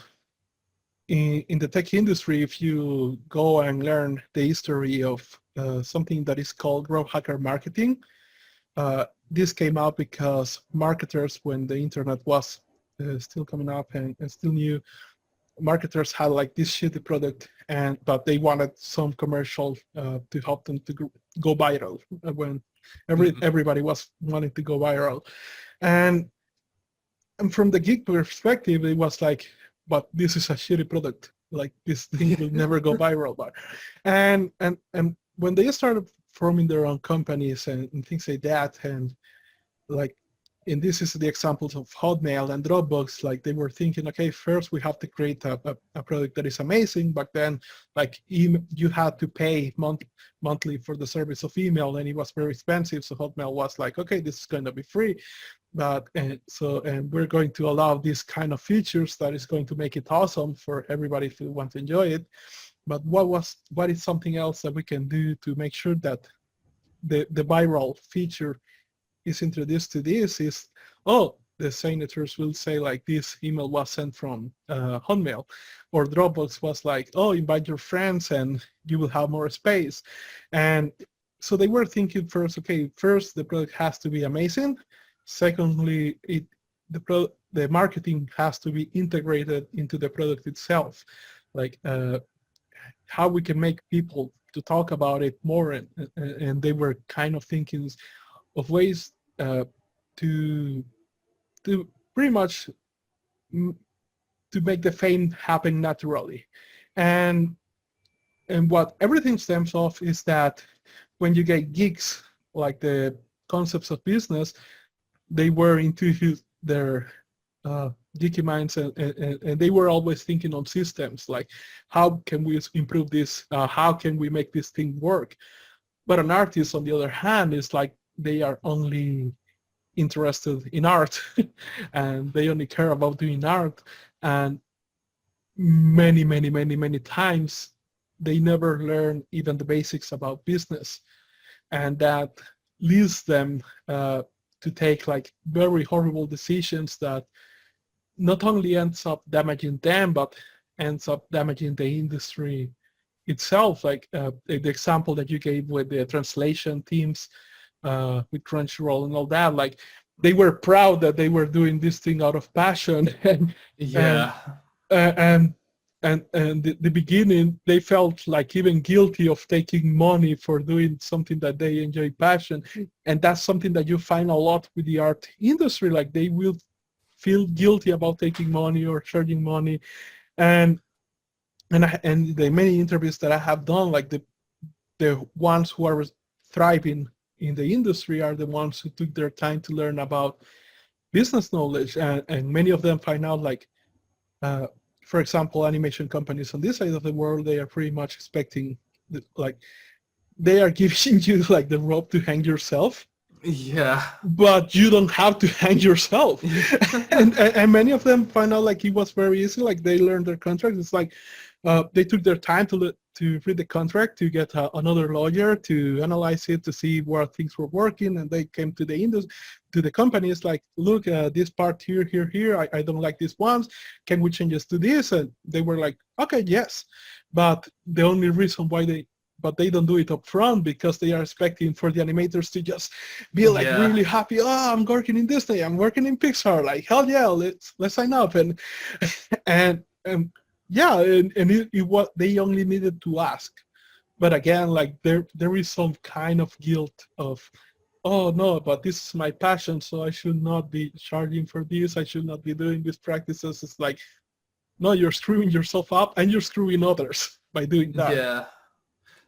in the tech industry, if you go and learn the history of something that is called growth hacker marketing, this came out because marketers, when the internet was still coming up and still new, marketers had like this shitty product, but they wanted some commercial to help them to go viral when everybody was wanting to go viral. And from the geek perspective, it was like, but this is a shitty product. Like this thing will never go viral. But and when they started forming their own companies and things like that, and like, and this is the examples of Hotmail and Dropbox, like they were thinking, okay, first we have to create a product that is amazing, but then like you had to pay monthly for the service of email, and it was very expensive. So Hotmail was like, okay, this is going to be free, but and we're going to allow these kind of features that is going to make it awesome for everybody to want to enjoy it. But what is something else that we can do to make sure that the viral feature is introduced to this is, the signatures will say like this email was sent from Hotmail, or Dropbox was like, invite your friends and you will have more space. And so they were thinking first, okay, first the product has to be amazing. Secondly, the marketing has to be integrated into the product itself, like how we can make people to talk about it more, and they were kind of thinking of ways to pretty much to make the fame happen naturally. And what everything stems off is that when you get geeks, like the concepts of business, they were into their geeky minds, and they were always thinking on systems, like how can we improve this, how can we make this thing work. But an artist, on the other hand, is like they are only interested in art and they only care about doing art, and many times they never learn even the basics about business, and that leads them to take like very horrible decisions that not only ends up damaging them but ends up damaging the industry itself. Like the example that you gave with the translation teams with Crunchyroll and all that, like they were proud that they were doing this thing out of passion, and Yeah. and the beginning they felt like even guilty of taking money for doing something that they enjoy passion. And that's something that you find a lot with the art industry, like they will feel guilty about taking money or charging money. And the many interviews that I have done, like the ones who are thriving in the industry are the ones who took their time to learn about business knowledge, and many of them find out, like for example, animation companies on this side of the world, they are pretty much expecting like they are giving you like the rope to hang yourself, Yeah. but you don't have to hang yourself. And many of them find out like it was very easy, like they learned their contract. It's like they took their time to read the contract, to get another lawyer to analyze it, to see where things were working, and they came to the companies like, look, this part here, I don't like this ones. Can we change this to this? And they were like, okay, yes. But the only reason why they don't do it up front, because they are expecting for the animators to just be like really happy. I'm working in Disney, I'm working in Pixar, like hell yeah, let's sign up. And yeah, and it was, they only needed to ask. But again, like there is some kind of guilt of, oh no, but this is my passion, so I should not be charging for this, I should not be doing these practices. It's like, no, you're screwing yourself up and you're screwing others by doing that. Yeah.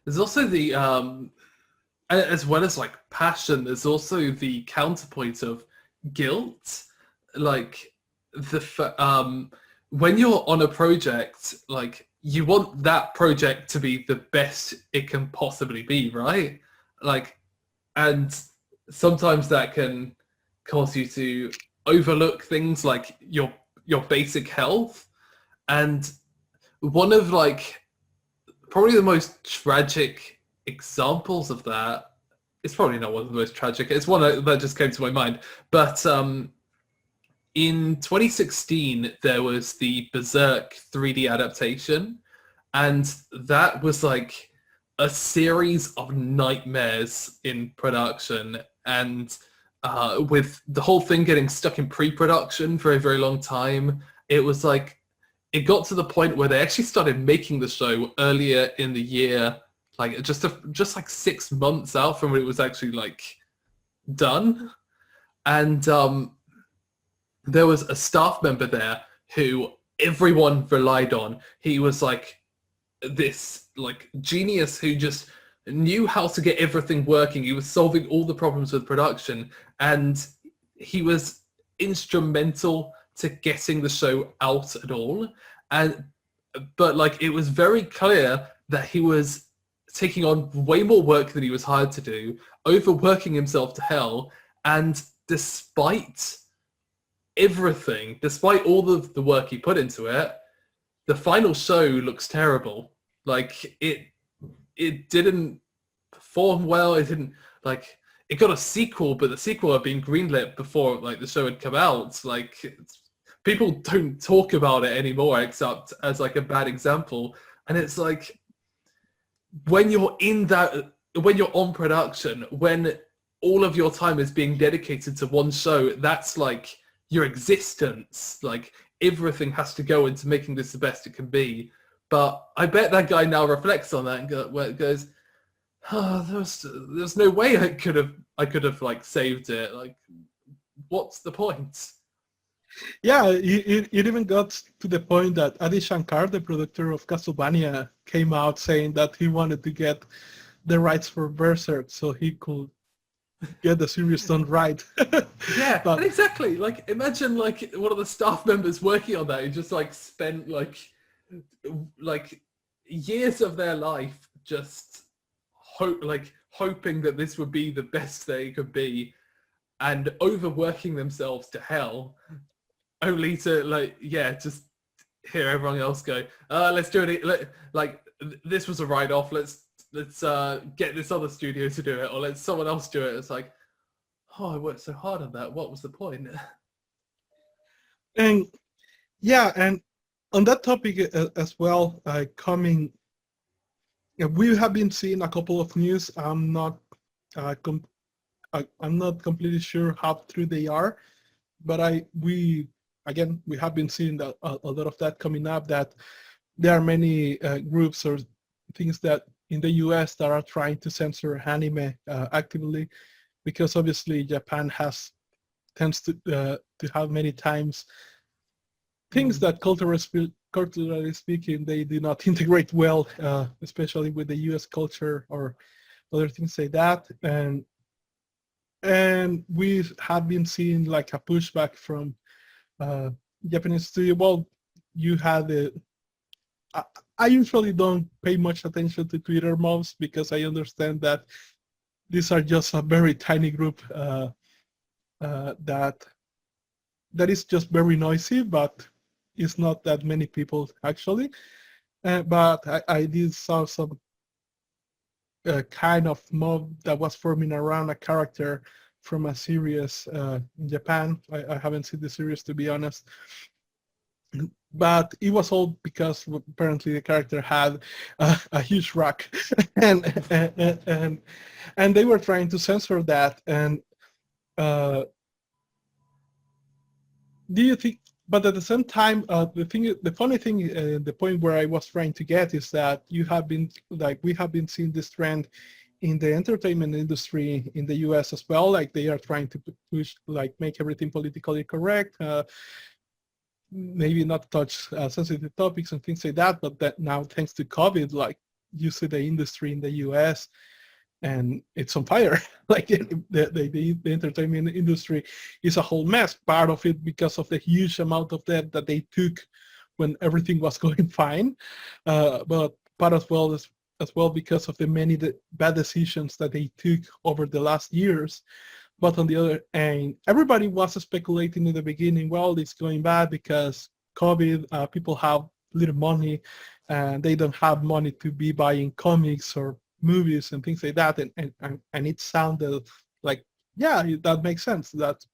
There's also the as well as like passion, there's also the counterpoint of guilt. Like when you're on a project, like you want that project to be the best it can possibly be, right? Like, and sometimes that can cause you to overlook things like your basic health. And one of like probably the most tragic examples of that, it's probably not one of the most tragic, it's one that just came to my mind, but in 2016 there was the Berserk 3D adaptation, and that was like a series of nightmares in production, and with the whole thing getting stuck in pre-production for a very long time, it was like it got to the point where they actually started making the show earlier in the year, like just like 6 months out from when it was actually like done. And there was a staff member there who everyone relied on. He was like this like genius who just knew how to get everything working. He was solving all the problems with production, and he was instrumental to getting the show out at all. And but like it was very clear that he was taking on way more work than he was hired to do, overworking himself to hell, and despite everything, despite all of the work he put into it, the final show looks terrible. Like it didn't perform well. It didn't like it got a sequel, but the sequel had been greenlit before like the show had come out. Like people don't talk about it anymore except as like a bad example. And it's like when you're in that, when you're on production, when all of your time is being dedicated to one show, that's like your existence. Like everything has to go into making this the best it can be. But I bet that guy now reflects on that and goes, oh, there's no way I could have like saved it. Like, what's the point? Yeah, it even got to the point that Adi Shankar, the producer of Castlevania, came out saying that he wanted to get the rights for Berserk so he could get the series done right. Yeah, But exactly. Like, imagine like one of the staff members working on that who just like spent like years of their life just hoping that this would be the best they could be, and overworking themselves to hell, only to just hear everyone else go, let's do it. This was a write-off. Let's get this other studio to do it, or let someone else do it. It's like, oh, I worked so hard on that. What was the point? and yeah, and on that topic as well, we have been seeing a couple of news. I'm not completely sure how true they are, but we have been seeing a lot of that coming up, that there are many groups or things that in the US that are trying to censor anime actively, because obviously Japan tends to have many times things that culturally speaking they do not integrate well, especially with the US culture or other things like that. And we have been seeing like a pushback from Japanese studio. Well, you had the I usually don't pay much attention to Twitter mobs because I understand that these are just a very tiny group that is just very noisy, but it's not that many people actually. But I did saw some kind of mob that was forming around a character from a series in Japan. I haven't seen the series, to be honest. But it was all because apparently the character had a huge rock, and they were trying to censor that. And do you think? But at the same time, the funny thing, the point where I was trying to get is that we have been seeing this trend in the entertainment industry in the US as well. Like they are trying to push, like make everything politically correct. Maybe not touch sensitive topics and things like that, but that now thanks to COVID, like you see the industry in the US and it's on fire. Like the entertainment industry is a whole mess. Part of it because of the huge amount of debt that they took when everything was going fine, but part as well because of the many bad decisions that they took over the last years. But on the other end, everybody was speculating in the beginning, well, it's going bad because COVID, people have little money and they don't have money to be buying comics or movies and things like that. And it sounded like, yeah, that makes sense. That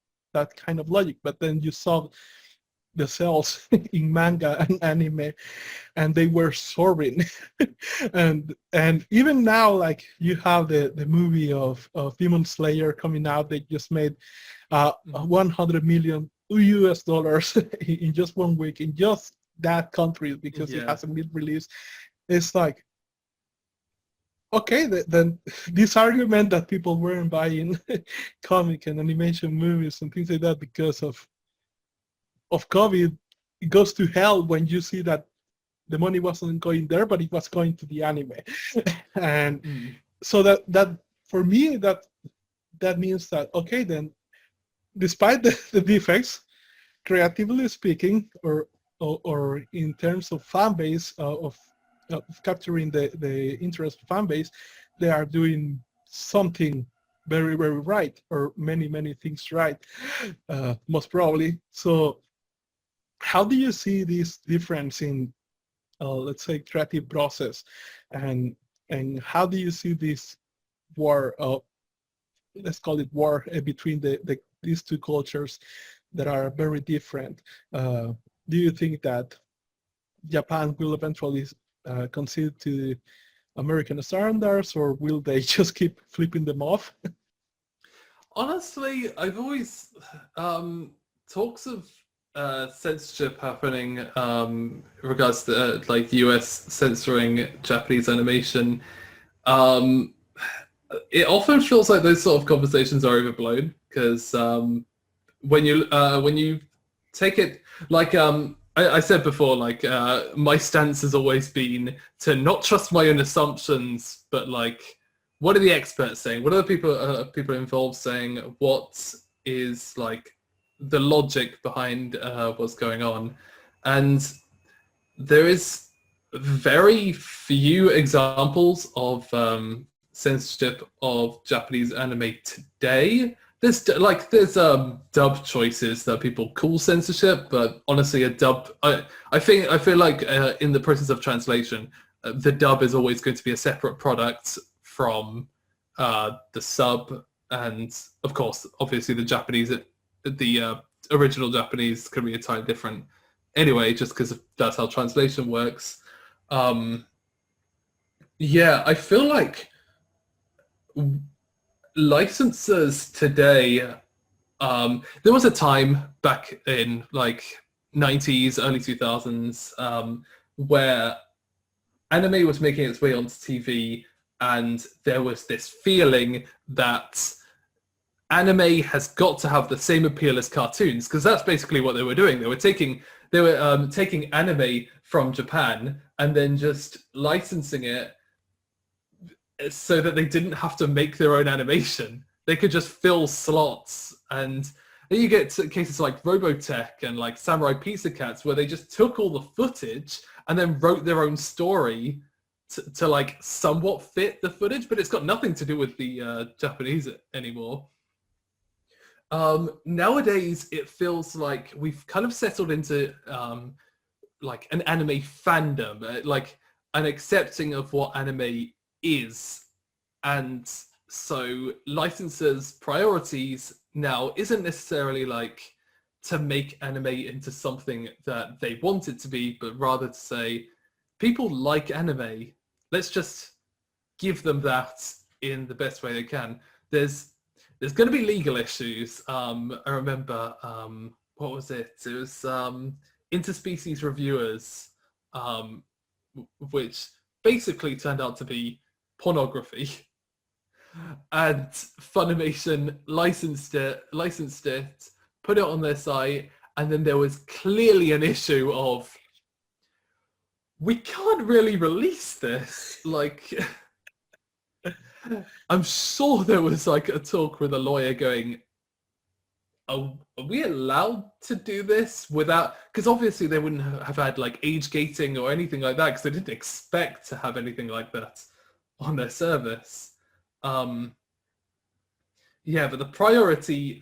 kind of logic. But then you saw the sales in manga and anime, and they were soaring. and even now, like you have the movie of Demon Slayer coming out. They just made 100 million US dollars in just 1 week, in just that country because it Yeah. hasn't been released. It's like, okay, then this argument that people weren't buying comic and animation movies and things like that because of COVID, it goes to hell when you see that the money wasn't going there, but it was going to the anime. And Mm. so that for me, that means that, okay, then despite the defects, creatively speaking, or in terms of fan base, of capturing the interest of fan base, they are doing something very, very right, or many things right, most probably. So how do you see this difference in, let's say, creative process, and how do you see this war, let's call it war, between these two cultures that are very different? Do you think that Japan will eventually concede to American standards, or will they just keep flipping them off? Honestly, I've always talks of censorship happening in regards to like US censoring Japanese animation. Um, it often feels like those sort of conversations are overblown because when you take it like I said before, like my stance has always been to not trust my own assumptions, but like what are the experts saying? What are the people involved saying? What is like the logic behind what's going on? And there is very few examples of censorship of Japanese anime today. There's dub choices that people call censorship, but honestly, a dub. I feel like in the process of translation, the dub is always going to be a separate product from the sub, and of course, obviously, the original Japanese can be entirely different anyway, just because that's how translation works. Um, yeah, I feel like licensors today. There was a time back in like 90s, early 2000s, where anime was making its way onto TV, and there was this feeling that anime has got to have the same appeal as cartoons, because that's basically what they were doing. They were taking anime from Japan and then just licensing it so that they didn't have to make their own animation. They could just fill slots, and then you get cases like Robotech and like Samurai Pizza Cats, where they just took all the footage and then wrote their own story to like somewhat fit the footage, but it's got nothing to do with the Japanese anymore. Nowadays, it feels like we've kind of settled into like an anime fandom, like an accepting of what anime is. And so licensors' priorities now isn't necessarily like to make anime into something that they want it to be, but rather to say, people like anime. Let's just give them that in the best way they can. There's going to be legal issues. I remember what was it? It was interspecies reviewers, which basically turned out to be pornography, and Funimation licensed it, put it on their site, and then there was clearly an issue of we can't really release this. Like, I'm sure there was like a talk with a lawyer going, are we allowed to do this without, because obviously they wouldn't have had like age gating or anything like that, because they didn't expect to have anything like that on their service. Yeah, but the priority,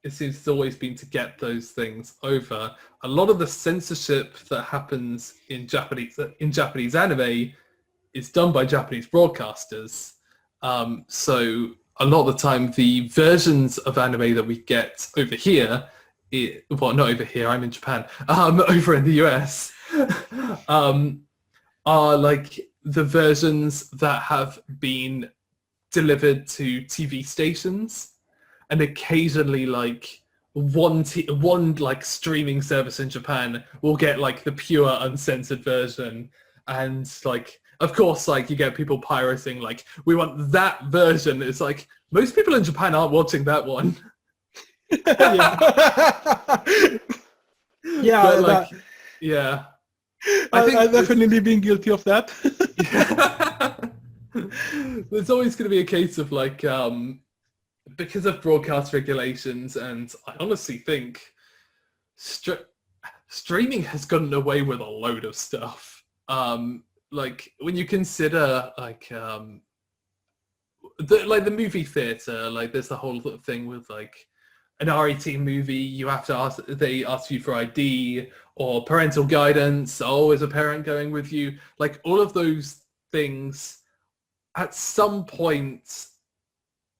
it seems to always been to get those things over. A lot of the censorship that happens in Japanese anime is done by Japanese broadcasters. So a lot of the time, the versions of anime that we get over here, well, not over here, I'm in Japan, over in the US, are like the versions that have been delivered to TV stations, and occasionally like one like streaming service in Japan will get like the pure uncensored version, and like of course like you get people pirating like we want that version. It's like most people in Japan aren't watching that one. Yeah, But like yeah, I think I've definitely been guilty of that. there's always going to be a case of like because of broadcast regulations, and I honestly think streaming has gotten away with a load of stuff. Like when you consider like the movie theater, like there's the whole thing with like an R18 movie, you have to they ask you for ID or parental guidance. Oh, is a parent going with you? Like all of those things, at some point,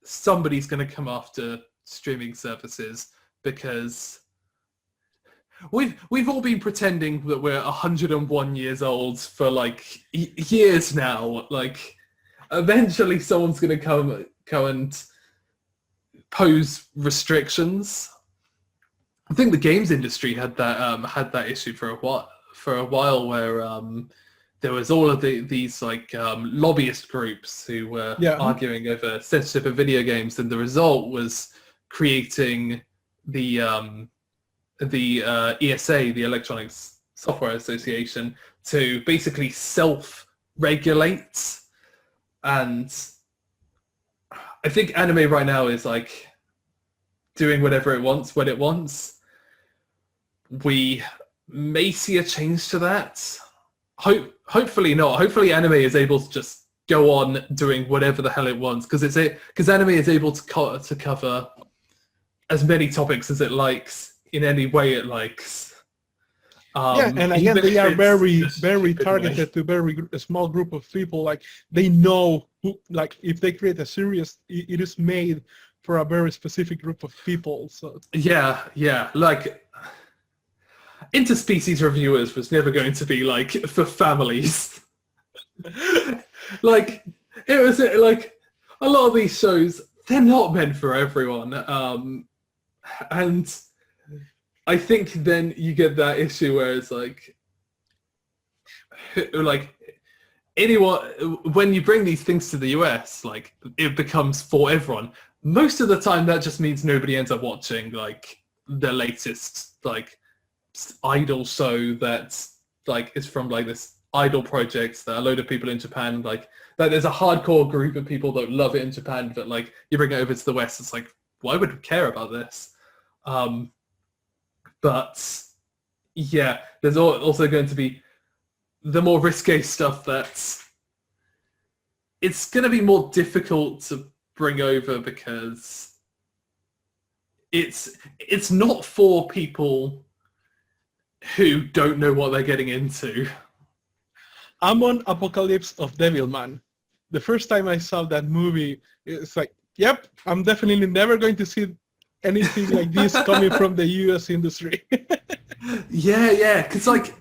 somebody's going to come after streaming services because we've all been pretending that we're 101 years old for like years now. Like eventually someone's going to come and pose restrictions. I think the games industry had that issue for a while where there was all of these like lobbyist groups who were arguing over censorship of video games, and the result was creating the ESA, the Electronic Software Association, to basically self-regulate. And I think anime right now is like doing whatever it wants when it wants. We may see a change to that. Hopefully not. Hopefully anime is able to just go on doing whatever the hell it wants, because anime is able to cover as many topics as it likes in any way it likes. And again, they are very targeted to a small group of people. Like they know who, like if they create a series, it is made for a very specific group of people. So yeah, like interspecies reviewers was never going to be like for families. Like it was like a lot of these shows, they're not meant for everyone. And I think then you get that issue where it's like anyone, when you bring these things to the US, like it becomes for everyone. Most of the time that just means nobody ends up watching like the latest like idol show that's like is from like this idol project that a load of people in Japan like there's a hardcore group of people that love it in Japan, but like you bring it over to the West, it's like, why would we care about this? But yeah, there's also going to be the more risque stuff that's it's going to be more difficult to bring over because it's not for people who don't know what they're getting into. I'm on Apocalypse of Devilman. The first time I saw that movie, it's like, yep, I'm definitely never going to see anything like this coming from the US industry. Yeah, because like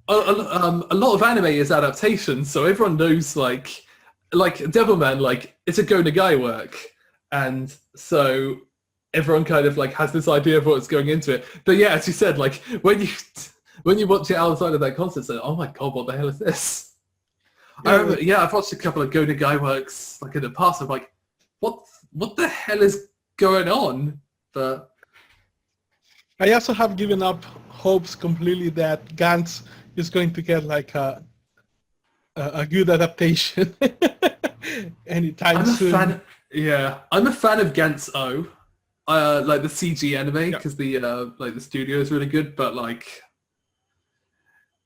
a lot of anime is adaptations, so everyone knows like Devilman, like it's a Go Nagai work, and so everyone kind of like has this idea of what's going into it. But yeah, as you said, like when you watch it outside of that concept, it's like, oh my god, what the hell is this? I remember, I've watched a couple of Go Nagai works like in the past. I'm like, what the hell is going on? But I also have given up hopes completely that Gantz is going to get like a good adaptation anytime soon. I'm a fan of Gantz O. Like the CG anime because the the studio is really good, but like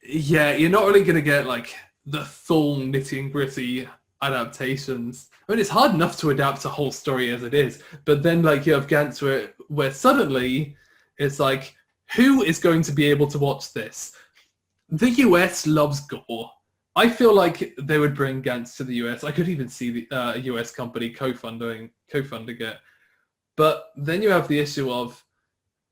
you're not really gonna get like the full nitty and gritty adaptations. I mean, it's hard enough to adapt a whole story as it is, but then like you have Gantz where suddenly it's like, who is going to be able to watch this? The US loves gore. I feel like they would bring Gantz to the US. I could even see the US company co-funding it. But then you have the issue of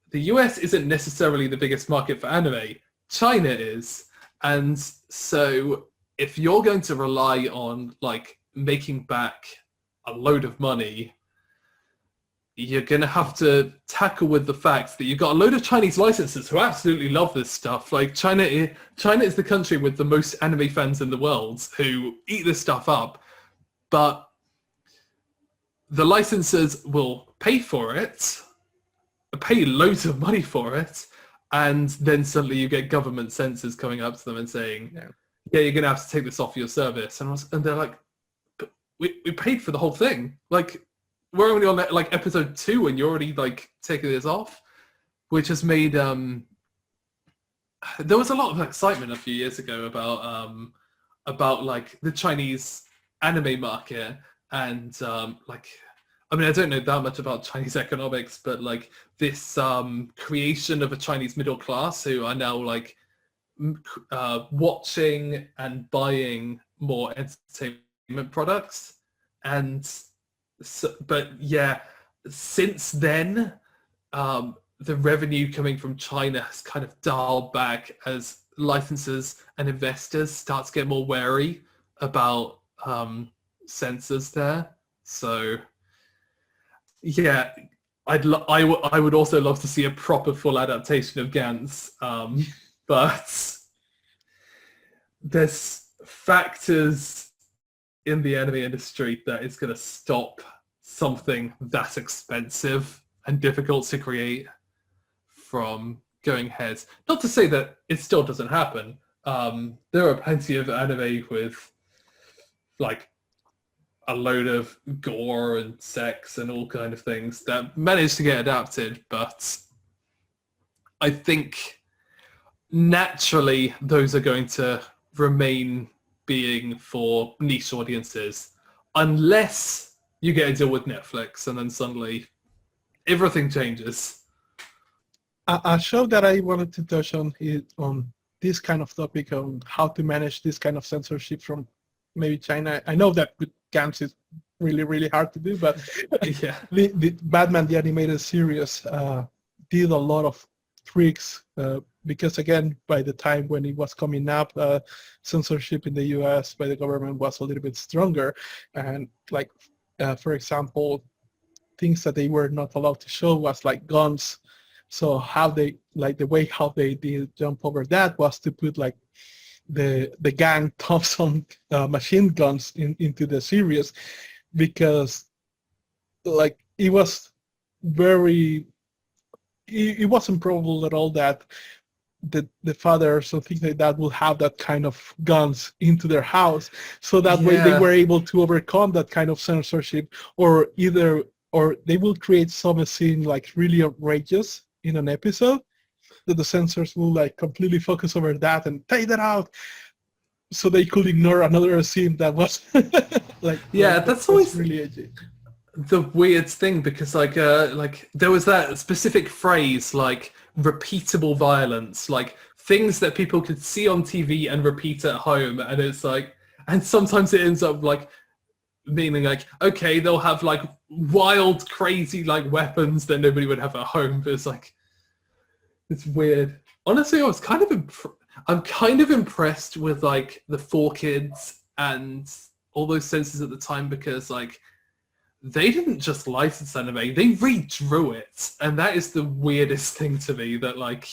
the US isn't necessarily the biggest market for anime. China is. And so if you're going to rely on like making back a load of money, you're going to have to tackle with the fact that you've got a load of Chinese licensors who absolutely love this stuff. Like China is the country with the most anime fans in the world who eat this stuff up, but the licensors will pay for it, pay loads of money for it, and then suddenly you get government censors coming up to them and saying, yeah, you're going to have to take this off your service. And they're like, but we paid for the whole thing. Like, we're only on like episode 2 and you're already like taking this off, which has made there was a lot of excitement a few years ago about like the Chinese anime market and like, I mean, I don't know that much about Chinese economics, but like this creation of a Chinese middle class who are now like watching and buying more entertainment products. And so, but yeah, since then, the revenue coming from China has kind of dialed back as licensors and investors start to get more wary about censors there. So yeah, I would also love to see a proper full adaptation of Gantz, but there's factors in the anime industry that is going to stop something that expensive and difficult to create from going ahead. Not to say that it still doesn't happen. There are plenty of anime with like a load of gore and sex and all kind of things that manage to get adapted, but I think naturally those are going to remain being for niche audiences unless you get a deal with Netflix and then suddenly everything changes. A show that I wanted to touch on is on this kind of topic on how to manage this kind of censorship from maybe China. I know that with Gantz is really, really hard to do, but Yeah. the Batman the Animated Series did a lot of tricks because again, by the time when it was coming up, censorship in the US by the government was a little bit stronger, and like for example, things that they were not allowed to show was like guns. So how they like the way how they did jump over that was to put like the gang Thompson machine guns into the series, because like it was very it wasn't probable at all that the father or something like that will have that kind of guns into their house. So that way they were able to overcome that kind of censorship, or they will create some scene like really outrageous in an episode that the censors will like completely focus over that and take that out, so they could ignore another scene that was like that's always really edgy. The weird thing, because like there was that specific phrase like repeatable violence, like things that people could see on TV and repeat at home, and it's like, and sometimes it ends up like meaning like, okay, they'll have like wild crazy like weapons that nobody would have at home, but it's like, it's weird. Honestly, I'm kind of impressed with like the 4Kids and all those censors at the time, because like they didn't just license anime, they redrew it. And that is the weirdest thing to me, that like,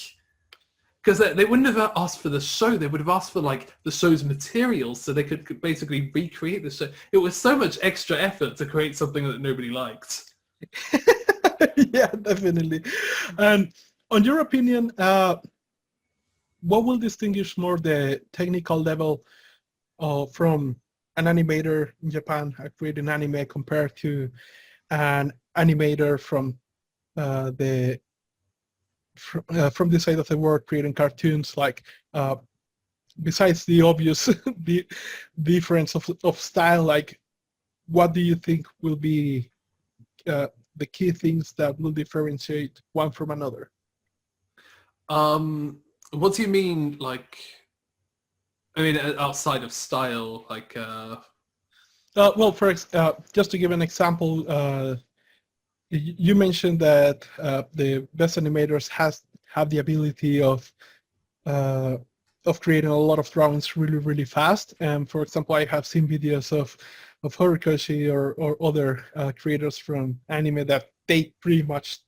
because they wouldn't have asked for the show, they would have asked for like the show's materials so they could basically recreate the show. It was so much extra effort to create something that nobody liked. Yeah, definitely. And on your opinion, what will distinguish more the technical level from an animator in Japan creating anime compared to an animator from the side of the world creating cartoons? Like besides the obvious the difference of style, like what do you think will be the key things that will differentiate one from another? What do you mean, like, I mean, outside of style, like... Well, just to give an example, you mentioned that the best animators have the ability of creating a lot of drawings really, really fast. And for example, I have seen videos of of Horikoshi or other creators from anime that they pretty much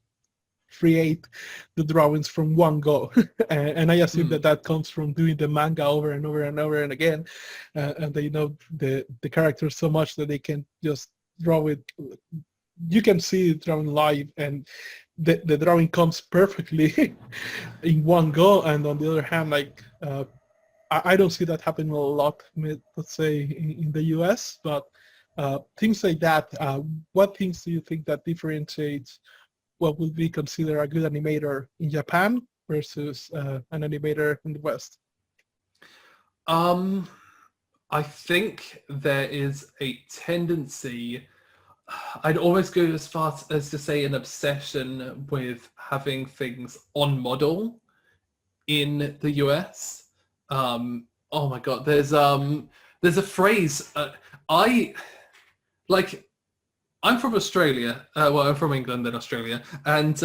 create the drawings from one go. And I assume Mm. that comes from doing the manga over and over and over and again, and they know the characters so much that they can just draw it. You can see it drawn live, and the drawing comes perfectly in one go. And on the other hand, like I don't see that happening a lot, let's say in the US, but things like that. What things do you think that differentiates what would be considered a good animator in Japan versus an animator in the West? Um, I think there is a tendency, I'd almost go as far as to say an obsession with having things on model in the US. Oh my God, there's a phrase, I, like, I'm from Australia, well, I'm from England and Australia, and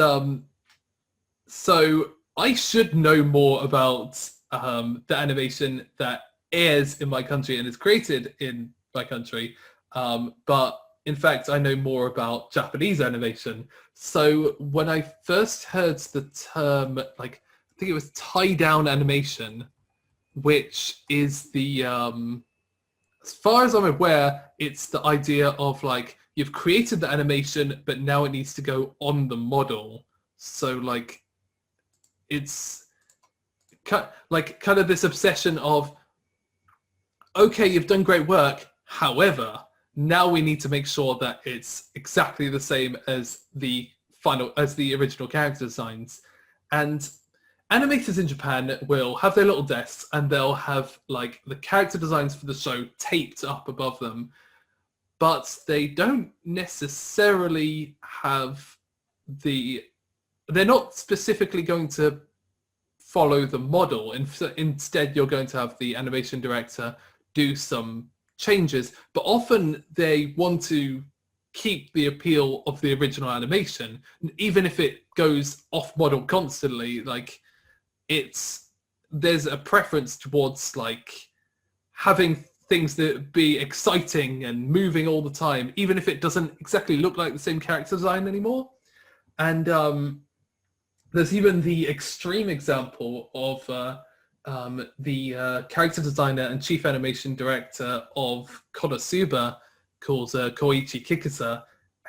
so I should know more about the animation that airs in my country and is created in my country. But in fact, I know more about Japanese animation. So when I first heard the term, like, I think it was tie-down animation, which is the, as far as I'm aware, it's the idea of like, you've created the animation, but now it needs to go on the model. So like, it's like kind of this obsession of, okay, you've done great work. However, now we need to make sure that it's exactly the same as the original character designs. And animators in Japan will have their little desks and they'll have like the character designs for the show taped up above them, but they don't necessarily have they're not specifically going to follow the model. Instead, you're going to have the animation director do some changes, but often they want to keep the appeal of the original animation, even if it goes off model constantly. Like, there's a preference towards like having things that be exciting and moving all the time, even if it doesn't exactly look like the same character design anymore. And there's even the extreme example of the character designer and chief animation director of Konosuba called Koichi Kikusa,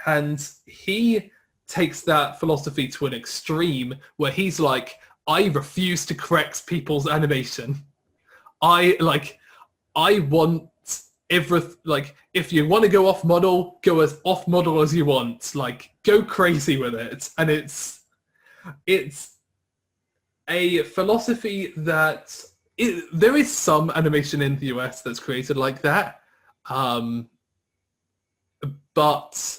and he takes that philosophy to an extreme where he's like, I refuse to correct people's animation. I want if you want to go off model, go as off model as you want. Like, go crazy with it. And it's a philosophy that there is some animation in the US that's created like that. But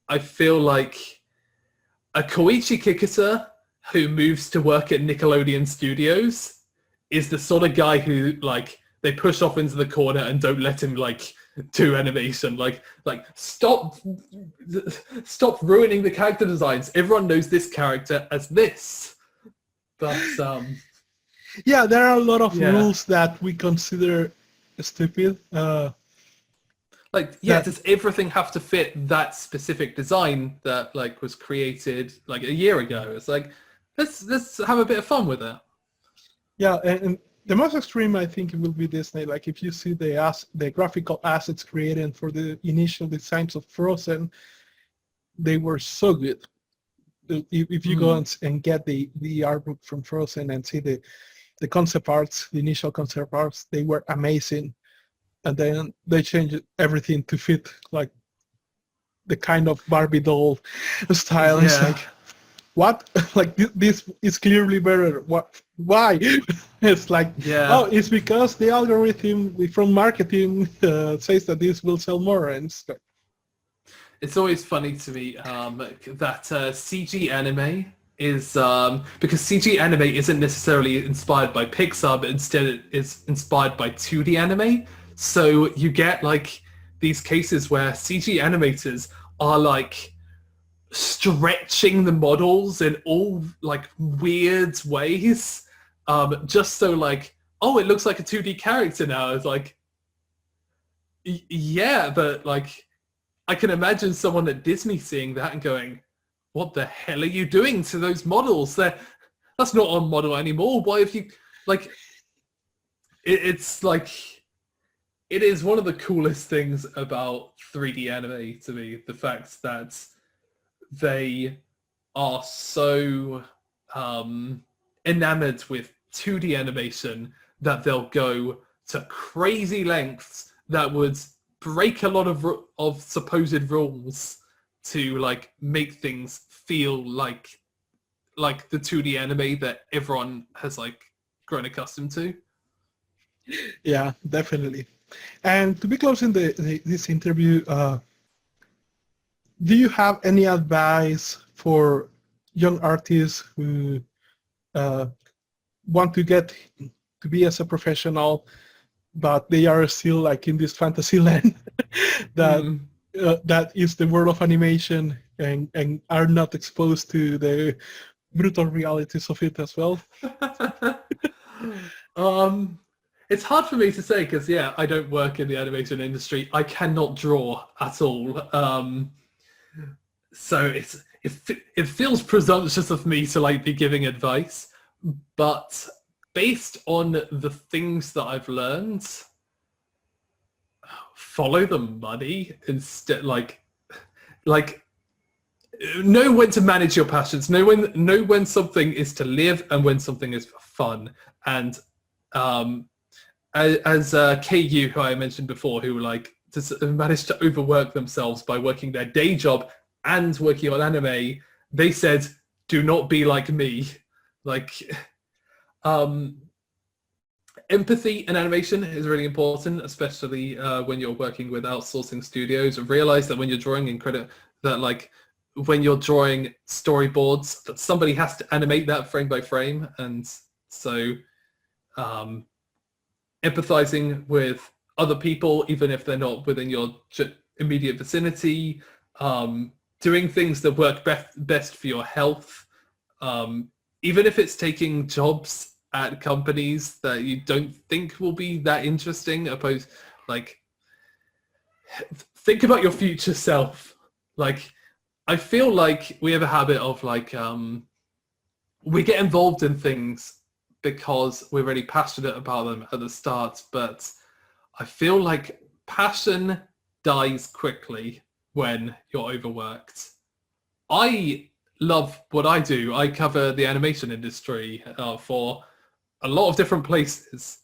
I feel like a Koichi Kikusa who moves to work at Nickelodeon Studios is the sort of guy who like they push off into the corner and don't let him like do animation. Like stop ruining the character designs. Everyone knows this character as this. But yeah, there are a lot of rules that we consider stupid. Does everything have to fit that specific design that like was created like a year ago? It's like, let's have a bit of fun with it. Yeah, and the most extreme, I think, it will be Disney. Like, if you see the graphical assets created for the initial designs of Frozen, they were so good. If you go and get the art book from Frozen and see the concept arts, the initial concept arts, they were amazing. And then they changed everything to fit like the kind of Barbie doll style. Yeah. It's like, what? Like, this is clearly better. What? Why? It's like, oh, it's because the algorithm from marketing says that this will sell more. And it's always funny to me that CG anime is because CG anime isn't necessarily inspired by Pixar, but instead it is inspired by 2D anime. So you get like these cases where CG animators are like stretching the models in all like weird ways, just so like, oh, it looks like a 2D character now. It's like, Yeah, but like, I can imagine someone at Disney seeing that and going, "What the hell are you doing to those models? That's not on model anymore. Why have you like?" It's like it is one of the coolest things about 3D anime to me. The fact that they are so enamored with 2D animation that they'll go to crazy lengths that would break a lot of supposed rules to like make things feel like the 2D anime that everyone has like grown accustomed to. Yeah, definitely. And to be closing this interview, do you have any advice for young artists who uh, want to get to be as a professional, but they are still like in this fantasy land that Mm. that is the world of animation and are not exposed to the brutal realities of it as well? um, it's hard for me to say because yeah, I don't work in the animation industry. I cannot draw at all. So it feels presumptuous of me to like be giving advice, but based on the things that I've learned, follow the money instead. Like know when to manage your passions. Know when something is to live and when something is for fun. And as KU, who I mentioned before, who like managed to overwork themselves by working their day job and working on anime, they said, "Do not be like me." Like, empathy in animation is really important, especially when you're working with outsourcing studios. Realize that when you're drawing in credit, that like when you're drawing storyboards, that somebody has to animate that frame by frame, and so empathizing with other people, even if they're not within your immediate vicinity, doing things that work best for your health, even if it's taking jobs at companies that you don't think will be that interesting. Like, think about your future self. Like, I feel like we have a habit of like, we get involved in things because we're really passionate about them at the start, but I feel like passion dies quickly when you're overworked. I love what I do. I cover the animation industry for a lot of different places.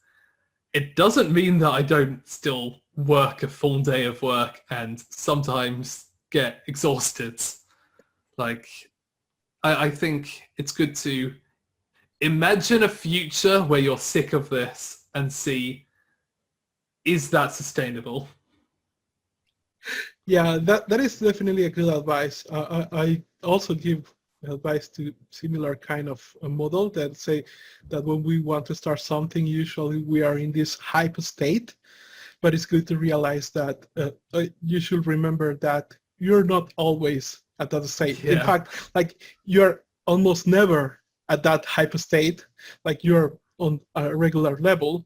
It doesn't mean that I don't still work a full day of work and sometimes get exhausted. Like, I think it's good to imagine a future where you're sick of this and see, is that sustainable? Yeah, that is definitely a good advice. I also give advice to similar kind of a model that say that when we want to start something, usually we are in this hype state, but it's good to realize that you should remember that you're not always at that state. In Yeah. fact, like you're almost never at that hype state, like you're on a regular level.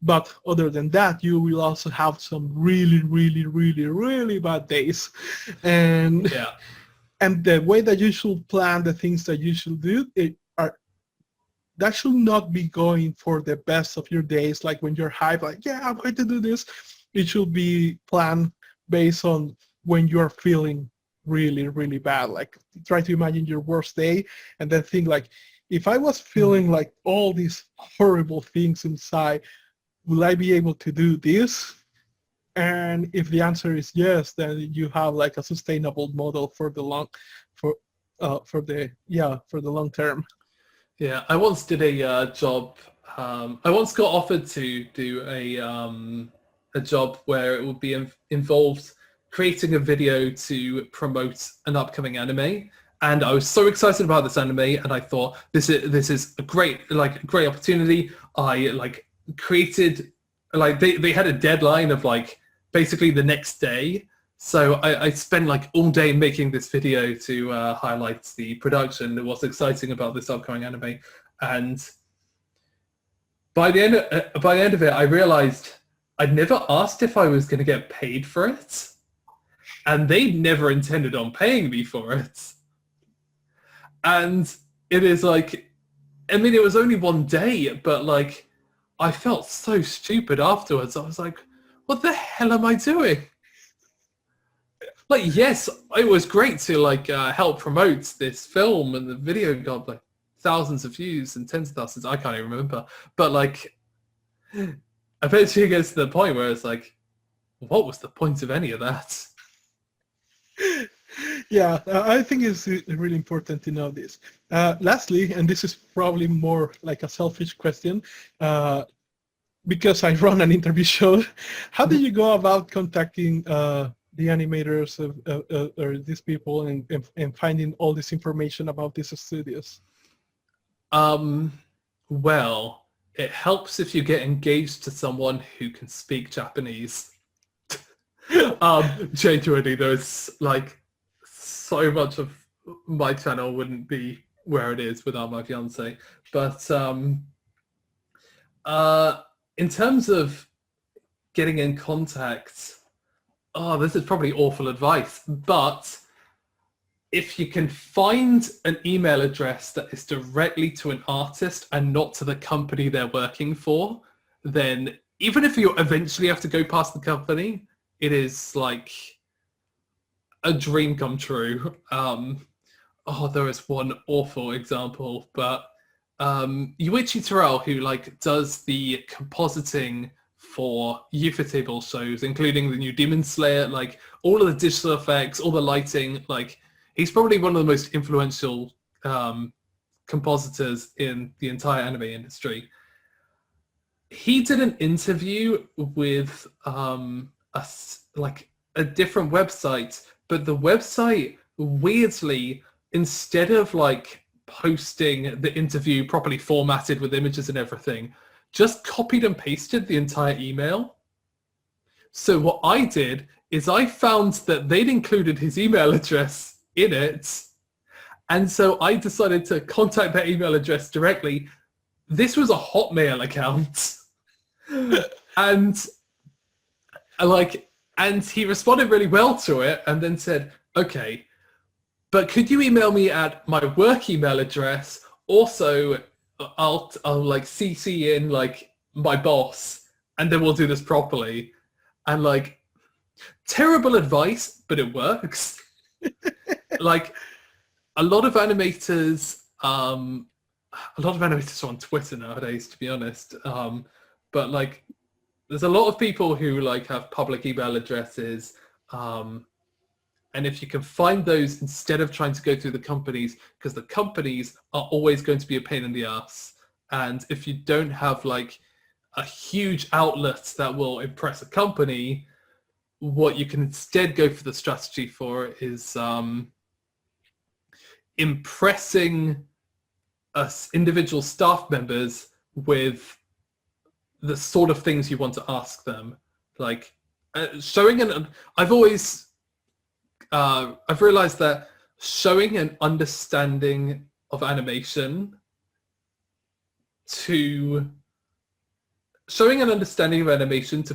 But other than that, you will also have some really, really, really, really bad days. And Yeah. and the way that you should plan the things that you should do that should not be going for the best of your days, like when you're hyped, like, yeah, I'm going to do this. It should be planned based on when you're feeling really, really bad. Like try to imagine your worst day and then think like, if I was feeling like all these horrible things inside, will I be able to do this? And if the answer is yes, then you have like a sustainable model for the for the long term. Yeah, I once did a job. I once got offered to do a job where it would be involved creating a video to promote an upcoming anime, and I was so excited about this anime, and I thought this is a great opportunity. I like created like they had a deadline of like basically the next day. So I spent like all day making this video to highlight the production and what's exciting about this upcoming anime. And by the end of it, I realized I never asked if I was going to get paid for it, and they never intended on paying me for it. And it is like, I mean, it was only one day, but like, I felt so stupid afterwards. I was like, what the hell am I doing? Like, yes, it was great to like help promote this film, and the video got like thousands of views and tens of thousands. I can't even remember. But like, eventually it gets to the point where it's like, what was the point of any of that? Yeah, I think it's really important to know this. Lastly, and this is probably more like a selfish question, because I run an interview show, how do you go about contacting the animators or these people and finding all this information about these studios? Well, it helps if you get engaged to someone who can speak Japanese. Genuinely, there's like so much of my channel wouldn't be where it is without my fiance. But in terms of getting in contact, this is probably awful advice, but if you can find an email address that is directly to an artist and not to the company they're working for, then even if you eventually have to go past the company, it is like a dream come true. There is one awful example, but Yuichi Terrell, who like does the compositing for Ufotable shows, including the new Demon Slayer, like all of the digital effects, all the lighting, like he's probably one of the most influential compositors in the entire anime industry. He did an interview with a different website, but the website weirdly, instead of like posting the interview properly formatted with images and everything, just copied and pasted the entire email. So what I did is I found that they'd included his email address in it, and so I decided to contact that email address directly. This was a Hotmail account. And he responded really well to it and then said, okay, but could you email me at my work email address? Also, I'll like CC in like my boss, and then we'll do this properly. And like, terrible advice, but it works. Like a lot of animators are on Twitter nowadays, to be honest. But like, there's a lot of people who like have public email addresses, and if you can find those instead of trying to go through the companies, because the companies are always going to be a pain in the ass. And if you don't have like a huge outlet that will impress a company, what you can instead go for the strategy for is impressing us individual staff members with the sort of things you want to ask them. Like I've realized that showing an understanding of animation to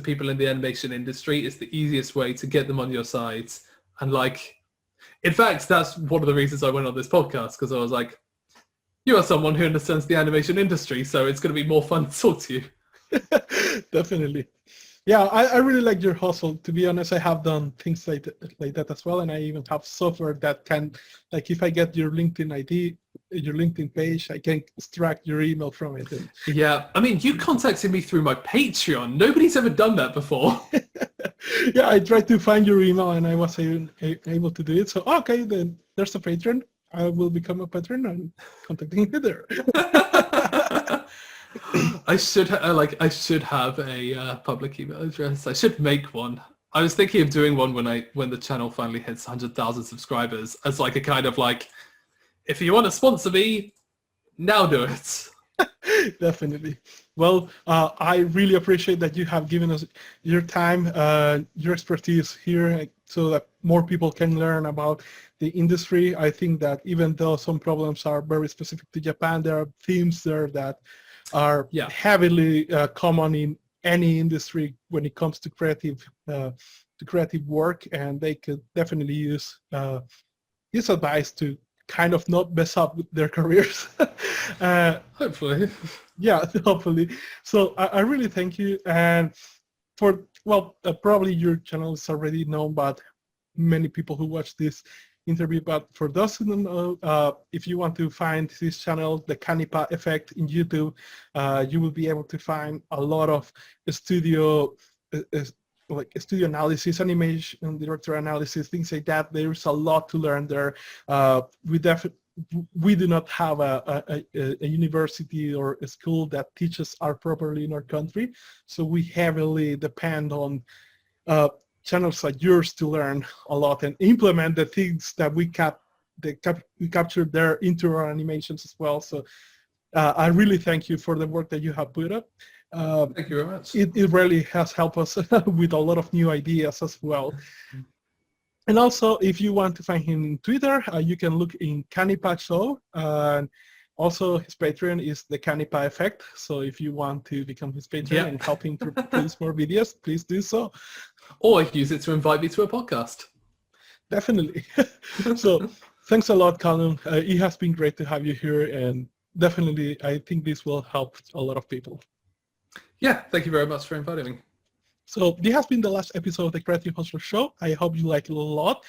people in the animation industry is the easiest way to get them on your side. And like, in fact, that's one of the reasons I went on this podcast, because I was like, you are someone who understands the animation industry, so it's going to be more fun to talk to you. Definitely. Yeah, I really like your hustle. To be honest, I have done things like that as well, and I even have software that can, like, if I get your LinkedIn ID, your LinkedIn page, I can extract your email from it. Yeah, I mean, you contacted me through my Patreon. Nobody's ever done that before. Yeah, I tried to find your email, and I was able to do it. So, okay, then there's a Patreon. I will become a patron and contacting you there. I should have a public email address. I should make one. I was thinking of doing one when the channel finally hits 100,000 subscribers, as like a kind of like, if you want to sponsor me, now do it. Definitely. Well, I really appreciate that you have given us your time, your expertise here, so that more people can learn about the industry. I think that even though some problems are very specific to Japan, there are themes there that are heavily common in any industry when it comes to creative work, and they could definitely use his advice to kind of not mess up with their careers. Hopefully. Yeah, hopefully. So I really thank you. And for, well, probably your channel is already known by many people who watch this interview, but for those who don't know, if you want to find this channel, the Canipa Effect in YouTube, you will be able to find a lot of studio like studio analysis, animation director analysis, things like that. There's a lot to learn there. We do not have a university or a school that teaches art properly in our country, so we heavily depend on channels like yours to learn a lot and implement the things that we captured there into our animations as well. So I really thank you for the work that you have put up. Thank you very much. It really has helped us with a lot of new ideas as well. And also, if you want to find him in Twitter, you can look in Canipa Show. Also, his Patreon is the Canipa Effect. So if you want to become his patron and help him to produce more videos, please do so. Or use it to invite me to a podcast. Definitely. So thanks a lot, Callum. It has been great to have you here, and definitely I think this will help a lot of people. Yeah, thank you very much for inviting me. So this has been the last episode of the Creative Hustler Show. I hope you like it a lot.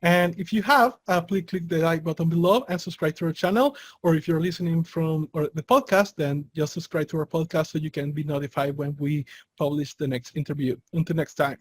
And if you have, please click the like button below and subscribe to our channel. Or if you're listening from the podcast, then just subscribe to our podcast so you can be notified when we publish the next interview. Until next time.